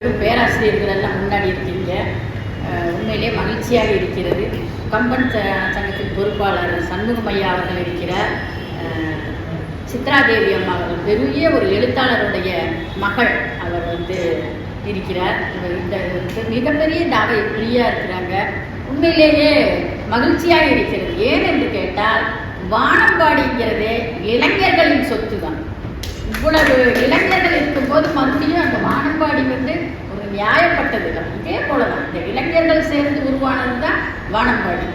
பேராசிரியர்கள் எல்லாம் முன்னாடி இருக்கீங்க. உண்மையிலே மகிழ்ச்சியாக இருக்கிறது. கம்பன் சங்கத்தின் பொறுப்பாளர் சண்முகம் ஐயா அவர்கள் இருக்கிறார். சித்ராதேவி அம்மா அவர்கள் பெரிய ஒரு எழுத்தாளருடைய மகள் அவர் இருக்கிறார். இந்த மிகப்பெரிய தாவை பிரியா இருக்கிறாங்க. உண்மையிலேயே மகிழ்ச்சியாக இருக்கிறது. ஏன் என்று கேட்டால் வானம்பாடிங்கிறதே இளைஞர்களின் சொத்து தான். இவ்வளவு இளைஞர்கள் இருக்கும்போது மறுபடியும் அந்த வானம்பாடி ஒரு நியாயப்பட்டது தான். இதே போலதான் இந்த இளைஞர்கள் சேர்ந்து உருவானது தான் வானம்பாடி.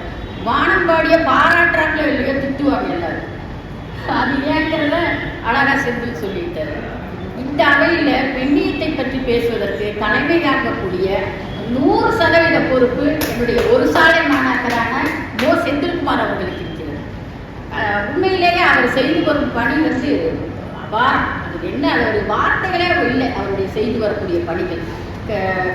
வானம்பாடியை பாராட்டுறாங்களோ இல்லையோ திட்டுவாங்க எல்லாரும். அது ஏங்கிறத அழகா செந்தில் சொல்லிட்டாரு. இந்த அவையில பெண்ணியத்தை பற்றி பேசுவதற்கு தலைமை தாங்கக்கூடிய 100% பொறுப்பு என்னுடைய ஒரு சாலை மாணாக்கரான மோ செந்தில்குமார் அவர்களுக்கு இருக்கிறது. உண்மையிலேயே அவர் செய்து வரும் பணி அபாரம். அது என்ன, அது ஒரு வார்த்தைகளே இல்லை அவருடைய செய்து வரக்கூடிய பணிகள்.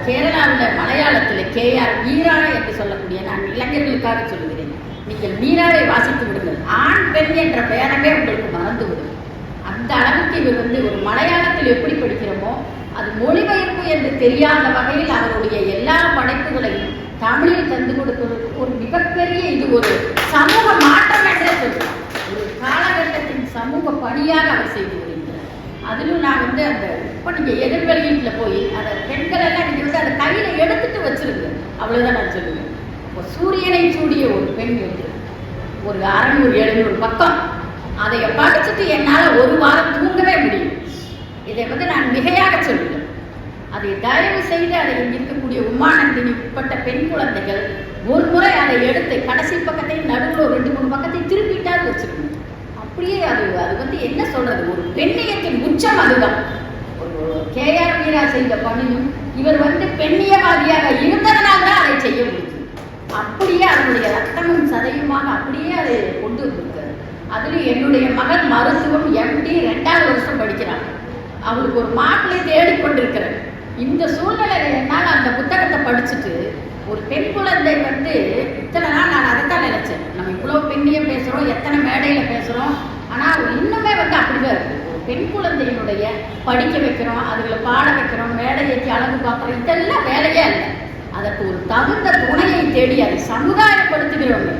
கேரளாவில் மலையாளத்தில் கேஆர் மீரா என்று சொல்லக்கூடிய, நான் இளைஞர்களுக்காக சொல்லுகிறேன், நீங்கள் மீராவை வாசித்து விடுங்கள். ஆண் பெண் என்ற பெயரமே உங்களுக்கு மறந்துவிடும். அந்த அளவுக்கு இவர் ஒரு மலையாளத்தில் எப்படி படிக்கிறோமோ அது மொழிபெயர்ப்பு என்று தெரியாத வகையில் அவருடைய எல்லா படைப்புகளையும் தமிழில் தந்து கொடுக்கிறது ஒரு மிகப்பெரிய இது ஒரு சமூக மாற்றம் என்றே சொல்லுவோம். ஒரு காலகட்டத்தின் சமூக பணியாக அவர் செய்து வருகிறார். அதிலும் நான் அந்த இப்போ நீங்கள் எதிர்வெளியீட்டில் போய் அதை பெண்கள் எல்லாம் நீங்கள் அதை கையில் எடுத்துட்டு வச்சிருங்க, அவ்வளோதான் நான் சொல்லுவேன். இப்போ சூரியனை சூடிய ஒரு பெண் ஒரு 600-700 பக்கம் அதை படிச்சுட்டு என்னால் ஒரு வாரம் தூங்கவே முடியும். இதை நான் மிகையாக சொல்லுவேன். அதை தயவு செய்து அதை இருக்கக்கூடிய உமானந்தினி உட்பட்ட பெண் குழந்தைகள் ஒரு முறை அதை எடுத்து கடைசி பக்கத்தையும் நடுவில் ஒரு 2-3 பக்கத்தையும் திருப்பிட்டாது வச்சிருக்கணும். அப்படியே அது என்ன சொல்றது, ஒரு பெண்ணியத்தின் உச்சம் அதுதான். ஒரு கேஆர் மீரா செய்த பணியும் இவர் பெண்ணியவாதியாக இருந்ததனால்தான் அதை செய்ய முடியும். அப்படியே அதனுடைய ரத்தமும் சதையுமாக அப்படியே அதை கொண்டு வந்திருக்காரு. அதுலேயும் என்னுடைய மகள் மருத்துவம் MD 2வது வருஷம் படிக்கிறாங்க. அவளுக்கு ஒரு மாப்பிள்ளை தேடிக்கொண்டிருக்கிறேன். இந்த சூழ்நிலையில் என்னால் அந்த புத்தகத்தை படிச்சுட்டு ஒரு பெண் குழந்தை இத்தனை நாள் நான் அதைத்தான் நினைச்சேன். நம்ம இவ்வளோ பெண்ணியம் பேசுகிறோம், எத்தனை மேடையில் பேசுகிறோம், ஆனால் இன்னுமே அப்படிதான் இருக்குது. ஒரு பெண் குழந்தையினுடைய படிக்க வைக்கிறோம், அதுகளை பாட வைக்கிறோம், மேடை ஏற்றி அழகு பார்க்குறோம், இதெல்லாம் வேலையே இல்லை. அதற்கு ஒரு தகுந்த துணையை தேடி அதை சமுதாயப்படுத்துகிறவங்க.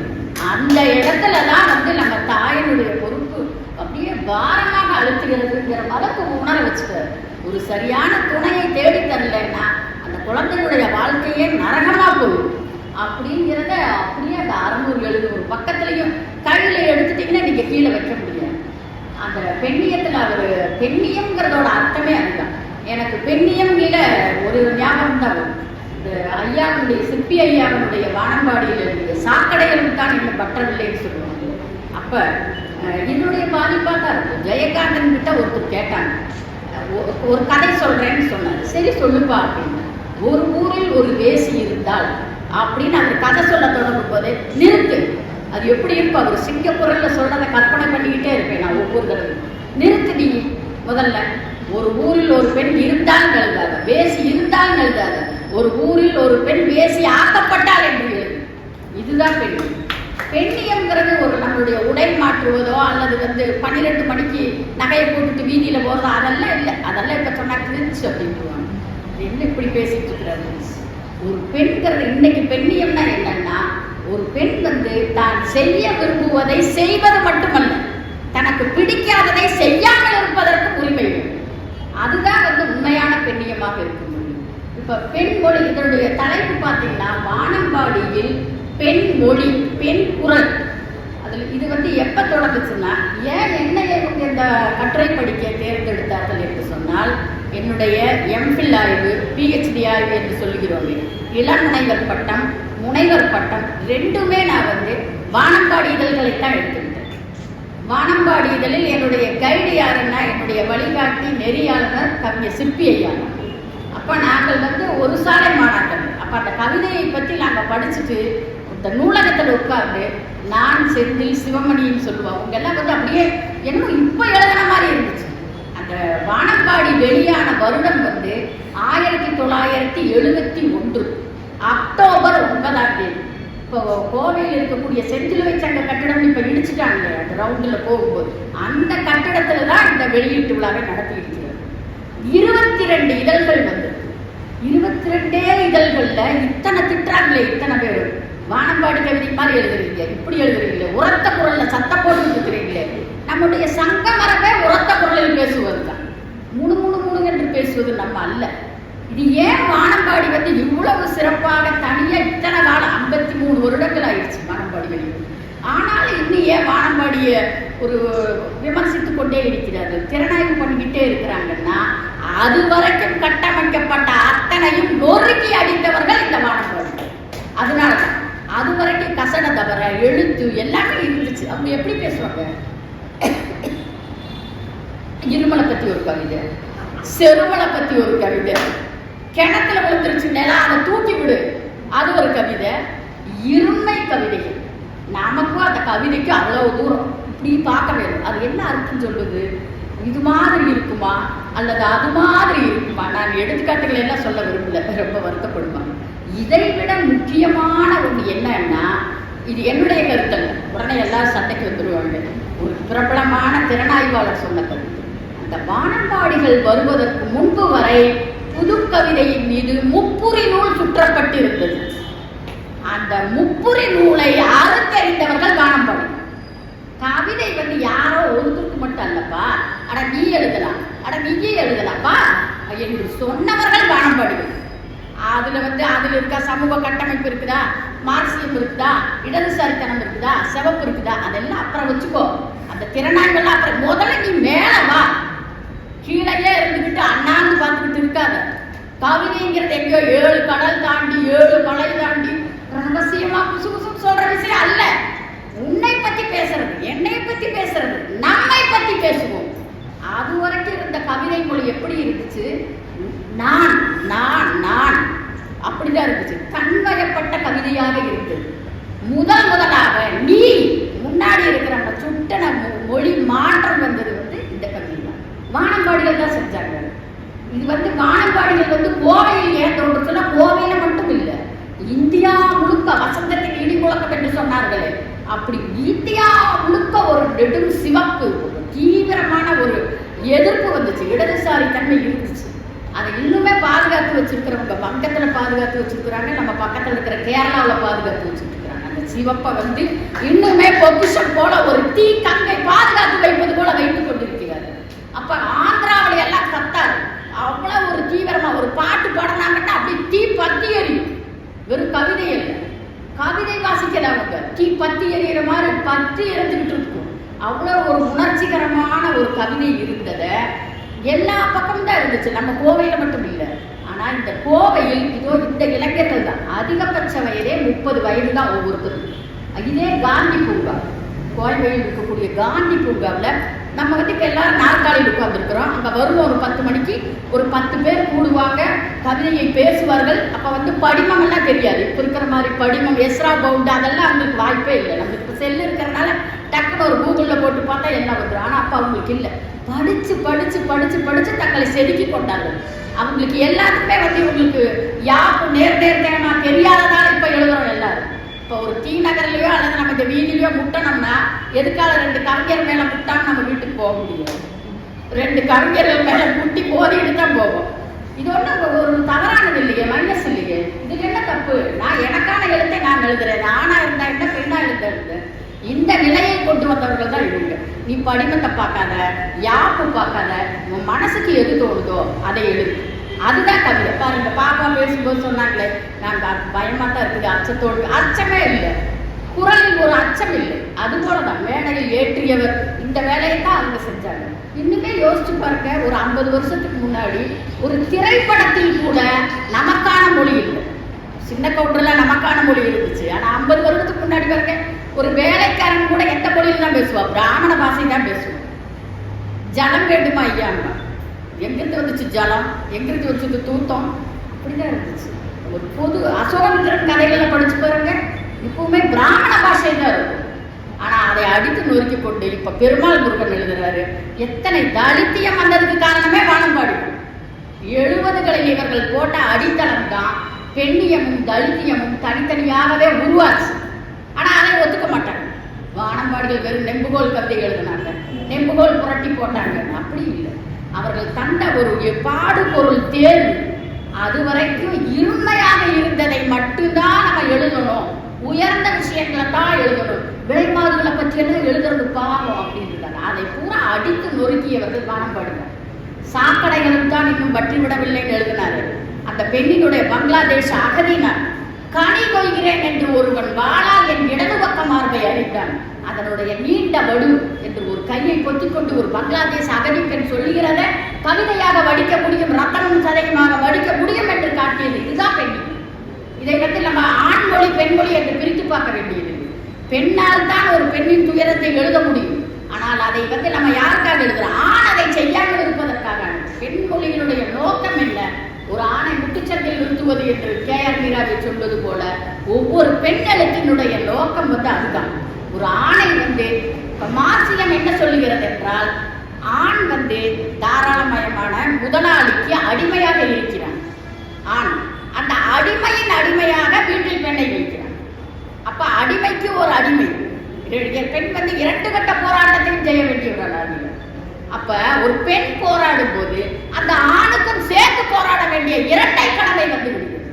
அந்த இடத்துல தான் நம்ம தாயினுடைய பொறுப்பு அப்படியே பாரமாக அழுத்துகிறதுங்கிற அளவுக்கு உணர வச்சுட்டார். ஒரு சரியான துணையை தேடி தரலைன்னா அந்த குழந்தைகளுடைய வாழ்க்கையே நரகமா போகும். அப்படிங்கிறத அப்படியே அந்த 600-700 பக்கத்துலையும் கையில் எடுத்துட்டீங்கன்னா நீங்க கீழே வைக்க முடியாது. அந்த பெண்ணியத்தில் அவர் பெண்ணியம்ங்கிறதோட அர்த்தமே அதுதான். எனக்கு பெண்ணியம் கீழே ஒரு ஞாபகம் தான் வரும். இந்த ஐயாவுடைய சிற்பி ஐயாவுடைய வானம்பாடியில் இருந்த சாக்கடைகளுக்கு தான் இன்னும் பற்றவில்லைன்னு சொல்லுவாங்க. அப்போ என்னுடைய பாதிப்பாக தான் இருக்கும். ஜெயகாந்தன் கிட்ட ஒருத்தர் கேட்டாங்க, ஒரு கதை சொல்கிறேன்னு சொன்னார். சரி சொல்லுப்பா அப்படின்னு. ஒரு ஊரில் ஒரு வேசி இருந்தால் அப்படின்னு அவர் கதை சொல்ல தொடங்கும் போதே நிறுத்து, அது எப்படி இருக்கும், அவர் சிங்கப்பூரில் சொல்கிறத கற்பனை பண்ணிக்கிட்டே இருப்பேன் நான் ஒவ்வொரு தடவை. நிறுத்து நீ முதல்ல. ஒரு ஊரில் ஒரு பெண் இருந்தால் எழுதாத, வேசி இருந்தால் எழுதாத, ஒரு ஊரில் ஒரு பெண் வேசி ஆக்கப்பட்டால் என்று எழுது. இதுதான் பெண்ணியம். பெண்ணியம்ங்கிறது ஒரு நம்மளுடைய உடை மாற்றுவதோ அல்லது 12 மணிக்கு நகையை போட்டுட்டு வீதியில் போகிறதோ அதெல்லாம் இல்லை. அதெல்லாம் இப்போ சொன்னால் திருச்சு அப்படின்ட்டுவாங்க. என்ன இப்படி பேசிட்டு இருக்கிறாரு. ஒரு பெண்கிறது இன்னைக்கு பெண்ணியம்னா என்னன்னா, ஒரு பெண் தான் செய்ய விரும்புவதை செய்வது மட்டுமல்ல, தனக்கு பிடிக்காததை செய்யாமல் இருப்பதற்கு உரிமை வேண்டும். அதுதான் உண்மையான பெண்ணியமாக இருக்க முடியும். இப்போ பெண் மொழி இதனுடைய தலைப்பு பார்த்தீங்கன்னா வானம்பாடியில் பெண் மொழி, பெண் குரல். அதில் இது எப்போ தொடங்குச்சுன்னா, ஏன் என்னைய இந்த கட்டுரை படிக்க தேர்ந்தெடுத்தார்கள் என்று சொன்னால், என்னுடைய MPhil ஆய்வு, PhD ஆய்வு என்று சொல்லுகிறோம். இளமுனைவர் பட்டம், முனைவர் பட்டம் ரெண்டுமே நான் வானம்பாடி இதழ்களைத்தான் எடுத்துக்கிட்டேன். வானம்பாடி இதழில் என்னுடைய கைடு யாருன்னா என்னுடைய வழிகாட்டி நெறியாளர் கவிஞர் சிற்பி ஐயா. அப்போ நாங்கள் ஒரு சாலை மாணாக்கர். அப்போ அந்த கவிதையை பற்றி நாங்கள் படிச்சுட்டு இந்த நூலகத்தில் உட்கார்ந்து நான் செந்தில் சிவமணின்னு சொல்லுவோம். அவங்க எல்லாம் அப்படியே என்னமோ இப்போ எழுதுன மாதிரி இருந்துச்சு. அந்த வானம்பாடி வெளியான வருடம் 1971 அக்டோபர் 9ஆம் தேதி. இப்போ கோவையில் இருக்கக்கூடிய செந்திலுவை சங்க கட்டிடம் இப்போ இடிச்சுட்டாங்க. அந்த ரவுண்டில் போகும்போது அந்த கட்டிடத்தில் தான் இந்த வெளியீட்டு விழாவை நடத்தி இருக்கிறது. 22 இதழ்கள் 22 இதழ்கள்ல இத்தனை திட்டுறாங்களே, இத்தனை பேர் வானம்பாடி கவிதை மாதிரி எழுதுறீங்க, இப்படி எழுதுறீங்களே, உரத்த குரல்ல சத்தம் போட்டு இருக்கிறீங்களே. நம்முடைய சங்க மரபே உரத்த குரலில் பேசுவதுதான், முணு முணு முணு என்று பேசுவது நம்ம அல்ல. இது ஏன் வானம்பாடி வந்து இவ்வளவு சிறப்பாக தனியா இத்தனை காலம் 53 வருடங்கள் ஆயிடுச்சு வானம்பாடி வெளியே. ஆனாலும் இன்னும் ஏன் வானம்பாடிய ஒரு விமர்சித்து கொண்டே இருக்கிறார்கள், திறனாய்வு பண்ணிக்கிட்டே இருக்கிறாங்கன்னா, அது வரைக்கும் கட்டமைக்கப்பட்ட அத்தனையும் நொறுக்கி அடித்தவர்கள் இந்த வானம்பாடி. அதனாலதான் அது வரைக்கும் கசட தவிர எழுத்து எல்லாமே இருந்துச்சு. அவங்க எப்படி பேசுவாங்க, இருமலை பத்தி ஒரு கவிதை, செருமலை பத்தி ஒரு கவிதை, கிணத்துல விழுந்துருச்சு நிலம் அதை தூக்கி விடு அது ஒரு கவிதை, இருமை கவிதைகள். நமக்கும் அந்த கவிதைக்கு அவ்வளவு தூரம் இப்படி பார்க்க வேண்டும். அது என்ன அர்த்தம் சொல்லுது, இது மாதிரி இருக்குமா அல்லது அது மாதிரி இருக்குமா? நான் எடுத்துக்காட்டுகள் எல்லாம் சொல்ல விரும்பல, ரொம்ப வருத்தப்படுமா. இதை விட முக்கியமான ஒன்று என்னன்னா, இது என்னுடைய கருத்தல்ல, உடனே எல்லாரும் சண்டைக்கு வந்துடுவாங்க. ஒரு பிரபலமான திறனாய்வாளர் சொன்ன கருத்து, அந்த வானம்பாடிகள் வருவதற்கு முன்பு வரை புது கவிதையின் மீது முப்புரி நூல் சுற்றப்பட்டு இருந்தது. அந்த முப்புரி நூலை அறுத்தறிந்தவர்கள் வானம்பாடி. கவிதை வந்து யாரோ ஒருத்தருக்கு மட்டும் அல்லப்பா, அட நீ எழுதலாம், அட நீயே எழுதலாம்ப்பா என்று சொன்னவர்கள் வானம்பாடிகள். அதுல இருக்க சமூக கட்டமைப்பு இருக்குதா, மார்க்சியம் இருக்குதா, இடதுசாரித்தனம் இருக்குதா, சிவப்பு இருக்குதா, அதெல்லாம் அப்புறம் வச்சுக்கோ. அந்த திறனாய்வெல்லாம் அப்புறம், முதல்ல நீ மேல வா. கீழே இருந்துக்கிட்டு அண்ணாந்து பார்த்துக்கிட்டு இருக்காத. கவிதைங்கிறது எங்கேயோ 7 கடல் தாண்டி 7 மலை தாண்டி ரகசியமா குசு குசுன்னு சொல்ற விஷயம் அல்ல. உன்னை பத்தி பேசுறது, என்னை பத்தி பேசுறது, நம்மை பத்தி பேசுவோம். அது வரைக்கும் இருந்த கவிதை மொழி எப்படி இருந்துச்சு, நான் நான் நான் அப்படிதான் இருந்துச்சு. கண்வயப்பட்ட கவிதையாக இருந்தது. முதலாக நீ முன்னாடி இருக்கிறவங்க சுட்டன மொழி மாற்றம் வந்தது வந்து இந்த கவிதை தான். வானம்பாடிகள் தான் செஞ்சாங்க. இது வந்து வானம்பாடிகள் வந்து கோவையில் ஏன் தோன்றுச்சுன்னா, கோவையில மட்டும் இல்லை, இந்தியா முழுக்க வசந்தத்தின் இடிமுழக்கம் என்று சொன்னார்களே, அப்படி இந்தியா முழுக்க ஒரு நெடும் சிவப்பு தீவிரமான ஒரு எதிர்ப்பு வந்துச்சு, இடதுசாரி தன்மை இருந்துச்சு. அதை இன்னுமே பாதுகாத்து வச்சிருக்கிறவங்க வங்கத்துல பாதுகாத்து வச்சிருக்கிறாங்க, நம்ம பக்கத்துல இருக்கிற கேரளாவில் பாதுகாத்து வச்சிருக்கிறாங்க. அந்த சிவப்பை வந்து இன்னுமே பொக்கிஷம் போல ஒரு தீ கங்கை பாதுகாத்து வைப்பது போல வைத்துக் கொண்டிருக்கிறார். அப்ப ஆந்திராவில எல்லாம் கத்தாரு, அவ்வளவு ஒரு தீவிரமா ஒரு பாட்டு பாடினாங்கன்னா அப்படி தீ பத்தி எரியும். வெறும் கவிதை இல்லை, கவிதை வாசிக்கல, அவங்க தீ பத்தி எறிகிற மாதிரி பத்தி எரிஞ்சுக்கிட்டு இருக்கும். அவ்வளவு ஒரு உணர்ச்சிகரமான ஒரு கவிதை இருந்தத எல்லா பக்கமும் தான் இருந்துச்சு, நம்ம கோவையில மட்டும் இல்லை. ஆனா இந்த கோவையில் இதோ இந்த இளைஞர்கள் தான் அதிகபட்ச வயதே 30 வயது தான் ஒவ்வொருத்தரும். இதே காந்தி பூங்கா, கோவையில் இருக்கக்கூடிய காந்தி பூங்காவில் நம்ம வந்து இப்போ எல்லாரும் நாற்காலியில் உட்கார்ந்துருக்கிறோம். அங்கே வருவோம் ஒரு 10 மணிக்கு, ஒரு 10 பேர் கூடுவாங்க, கவிதையை பேசுவார்கள். அப்போ வந்து படிமம் எல்லாம் தெரியாது, இப்போ இருக்கிற மாதிரி படிமம் எஸ்ரா பவுண்டு அதெல்லாம் அவங்களுக்கு வாய்ப்பே இல்லை. நம்மளுக்கு இப்போ செல்லு இருக்கிறனால டக்குன்னு ஒரு கூகுளில் போட்டு பார்த்தா என்ன வந்துடும். ஆனால் அப்போ அவங்களுக்கு இல்லை, படித்து படித்து படித்து படித்து தங்களை செதுக்கி கொண்டார்கள். அவங்களுக்கு எல்லாத்துக்குமே வந்து இவங்களுக்கு யாருக்கும் நேர்த்தேமா தெரியாதனால இப்போ எழுதுறோம் எல்லாரும். இப்போ ஒரு டி நகர்லையோ அல்லது நம்ம இந்த வீதியிலையோ முட்டணும்னா எதுக்காக 2 கவிஞர் மேலே முட்டான்னு நம்ம வீட்டுக்கு போக முடியும். 2 கவிஞர்கள் மேலே முட்டி போதிட்டு தான் போவோம். இது ஒன்றும் ஒரு தவறானது இல்லையே, மைனஸ் இல்லையே. இதுக்கு என்ன தப்பு? நான் எனக்கான எழுத்தை நான் எழுதுறேன், ஆணா இருந்தா என்ன பெண்ணா எழுத. இந்த நிலையை கொண்டு வந்தவர்கள் தான் இவங்க. நீ படிமத்தை பார்க்காத, யாப்பு பார்க்காத, உன் மனசுக்கு எது தோணுதோ அதை எழுது, அதுதான் கவிதை. பாருங்க, பாப்பா பேசும்போது சொன்னாங்களே, நாங்கள் பயமா தான் இருக்குது, அச்சத்தோடு. அச்சமே இல்லை, குரலில் ஒரு அச்சம் இல்லை. அது போலதான் மேடையில் ஏற்றியவர் இந்த வேலையை தான் அவங்க செஞ்சாங்க. இன்னுமே யோசிச்சு பாருங்க, ஒரு 50 வருஷத்துக்கு முன்னாடி ஒரு திரைப்படத்தில் கூட நமக்கான மொழி இல்லை. சின்ன கவுண்டர்ல நமக்கான மொழி இருந்துச்சு. ஆனா 50 வருடத்துக்கு முன்னாடி பாருங்க, ஒரு வேலைக்காரன் கூட எந்த மொழியில் தான் பேசுவா, பிராமண பாஷை தான் பேசுவோம். ஜலம் வேண்டுமா ஐயாங்க, எங்கிருந்து வந்துச்சு ஜலம், எங்கிருந்து வச்சது தூத்தம், அப்படிதான் இருந்துச்சு. ஒரு பொது அசோகமித்திரன் கதைகளை படிச்சு பாருங்க, இப்பவுமே பிராமண பாஷை தான் இருக்கும். ஆனா அதை அடித்து நொறுக்கி கொண்டு இப்ப பெருமாள் முருகன் எழுதுறாரு. எத்தனை தலித்தியம் வந்ததுக்கு காரணமே வானம்பாடி. 70களில் இவர்கள் போட்ட அடித்தளம் தான் பெண்ணியமும் தலித்தியமும் தனித்தனியாகவே உருவாச்சு. ஆனா அதை ஒத்துக்க மாட்டாங்க. வானம்பாடிகள் வெறும் நெம்புகோல் கவிதை எழுதினாங்க, நெம்புகோல் புரட்டி போட்டாங்க. அப்படி இல்லை, அவர்கள் தந்த ஒரு பாடு பொருள் தேர்வு, அது வரைக்கும் இருமையாக இருந்ததை மட்டும்தான் நம்ம எழுதணும், உயர்ந்த விஷயங்களை தான் எழுதணும், விளைமாதுகளை பற்றியெல்லாம் எழுதுறது பாவம் அப்படின்னு அதை பூரா அடித்து நொறுக்கியவர்கள் வானம்பாடுங்க. சாக்கடைகளும் தான் இன்னும் வற்றி விடவில்லைன்னு எழுதினாரு. அந்த பெண்ணினுடைய பங்களாதேஷ் அகதினார். கனி கொய்கிறேன் என்று ஒருவன் வாளால் என் இடது பக்க மார்பை அடித்தான், அதனுடைய நீண்ட வடு என்று ஒரு கையை பொத்திக்கொண்டு ஒரு பங்களாதேஷ் அகதி பெண் சொல்லுகிறத கவிதையாக வடிக்க முடியும், ரத்தனம் சதையுமாக வடிக்க முடியும் என்று காட்டியது. இதுதான் பெண். இதை பற்றி நம்ம ஆண்மொழி பெண்மொழி என்று பிரித்து பார்க்க வேண்டியது. பெண்ணால் தான் ஒரு பெண்ணின் துயரத்தை எழுத முடியும். ஆனால் அதை வந்து நம்ம யாருக்காக எழுதுறோம்? ஆண் அதை செய்யாமல் இருப்பதற்காக. பெண்மொழியினுடைய நோக்கம் என்ன? ஒரு ஆணை முட்டுச்சந்தையில் நிறுத்துவது என்று KR மீராவை சொல்வது போல ஒவ்வொரு பெண் எழுத்தினுடைய நோக்கம் வந்து அதுதான். ஒரு ஆணை வந்து மார்க்சியம் என்ன சொல்லுகிறது என்றால், ஆண் வந்து தாராளமயமான முதலாளிக்கு அடிமையாக இருக்கிறான். ஆண் அந்த அடிமையின் அடிமையாக வீட்டில் பெண்ணை வைக்கிறான். அப்ப அடிமைக்கு ஒரு அடிமை. பெண் வந்து 2 கட்ட போராட்டத்தையும் செய்ய வேண்டியவர்கள். அப்ப ஒரு பெண் போராடும் போது அந்த ஆணுக்கும் சேர்த்து போராட வேண்டிய இரட்டை கடமை வந்து விடுகிறது.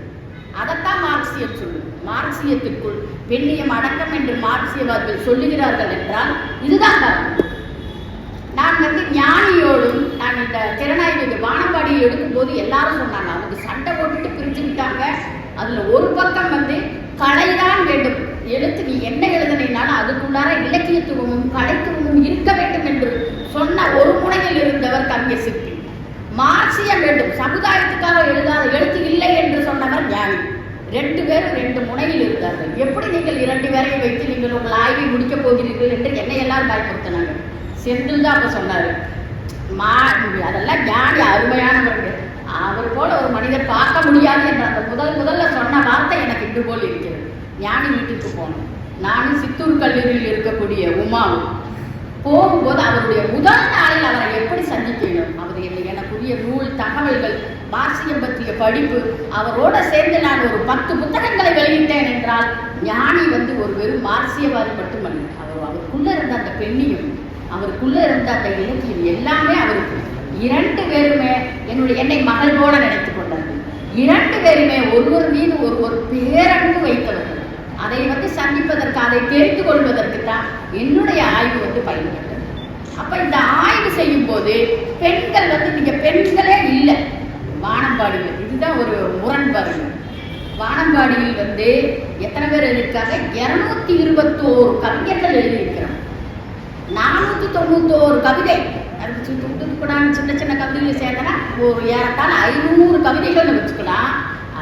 அதைத்தான் மார்க்சியம் சொல்லுது. மார்க்சியத்திற்குள் பெண்ணியம் அடக்கம் என்று மார்க்சியவாதிகள் சொல்லுகிறார்கள் என்றால் இதுதான் காரணம். நான் வந்து ஞானியோடும் நான் இந்த திறனாய்வு வானம்பாடியை எடுக்கும் போது எல்லாரும் சொன்னாங்க, அவங்க சண்டை போட்டுட்டு பிரிஞ்சுக்கிட்டாங்க. அதுல ஒரு பக்கம் வந்து கலைதான் வேண்டும், எழுத்து நீ என்ன எழுதினாலும் அதுக்குள்ளார இலக்கியத்துவமும் கலைத்துவமும் இருக்க வேண்டும் என்று சொன்ன ஒரு முனையில் இருந்தவர் கவிஞர் சிற்பி. மார்க்சியம் வேண்டும், சமுதாயத்துக்காக எழுதாத எழுத்து இல்லை என்று சொன்னவர் ஞானி. 2 பேரும் 2 முனையில் இருந்தார்கள். எப்படி நீங்கள் 2 பேரையும் வைத்து நீங்கள் உங்கள் ஆய்வை முடிக்கப் போகிறீர்கள் என்று என்னை எல்லாரும் பயன்படுத்தினாங்க. செந்தில் தான் அப்ப சொன்னாரு, அதெல்லாம் ஞானி அருமையானவர்கள், அவர் போல ஒரு மனிதர் பார்க்க முடியாது என்ற அந்த முதல்ல சொன்ன வார்த்தை எனக்கு இன்று போல் இருக்கிறது. ஞானி வீட்டுக்கு போனோம். நானும் சித்தூர் கல்லூரியில் இருக்கக்கூடிய உமாவும் போகும்போது அவருடைய முதல் நாளில் அவரை எப்படி சந்திக்கணும், அவர் எனக்குரிய நூல் தகவல்கள் மார்க்சியம் பற்றிய படிப்பு, அவரோட சேர்ந்து நான் ஒரு 10 புத்தகங்களை வெளியிட்டேன் என்றால் ஞானி வந்து ஒரு வெறும் மார்க்சியவாதி மட்டுமல்ல, அவருக்குள்ள இருந்த அந்த பெண்ணியம், அவருக்குள்ள இருந்த அந்த இலக்கியம் எல்லாமே அவருக்கு. 2 பேருமே என்னை மகள் போல நினைத்துக் கொண்டார்கள். 2 பேருமே ஒருவர் மீது ஒருவர் பேரன்பு வைத்தவர்கள். அதை வந்து சந்திப்பதற்கு, அதை தெரிந்து கொள்வதற்கு தான் என்னுடைய ஆய்வு வந்து பயன்பட்டது. அப்ப இந்த ஆய்வு செய்யும் போது பெண்கள் வந்து நீங்க பெண்களே இல்லை வானம்பாடியில். இதுதான் ஒரு முரண்பாடு. வானம்பாடியில் வந்து எத்தனை பேர் எழுதியிருக்காங்க? 221 கவிஞர்கள் எழுதியிருக்கிறாங்க. 491 கவிதை சின்ன சின்ன கவிதைகள் சேர்த்தனா ஒரு ஏறத்தால் 500 கவிதைகள் வச்சுக்கலாம்.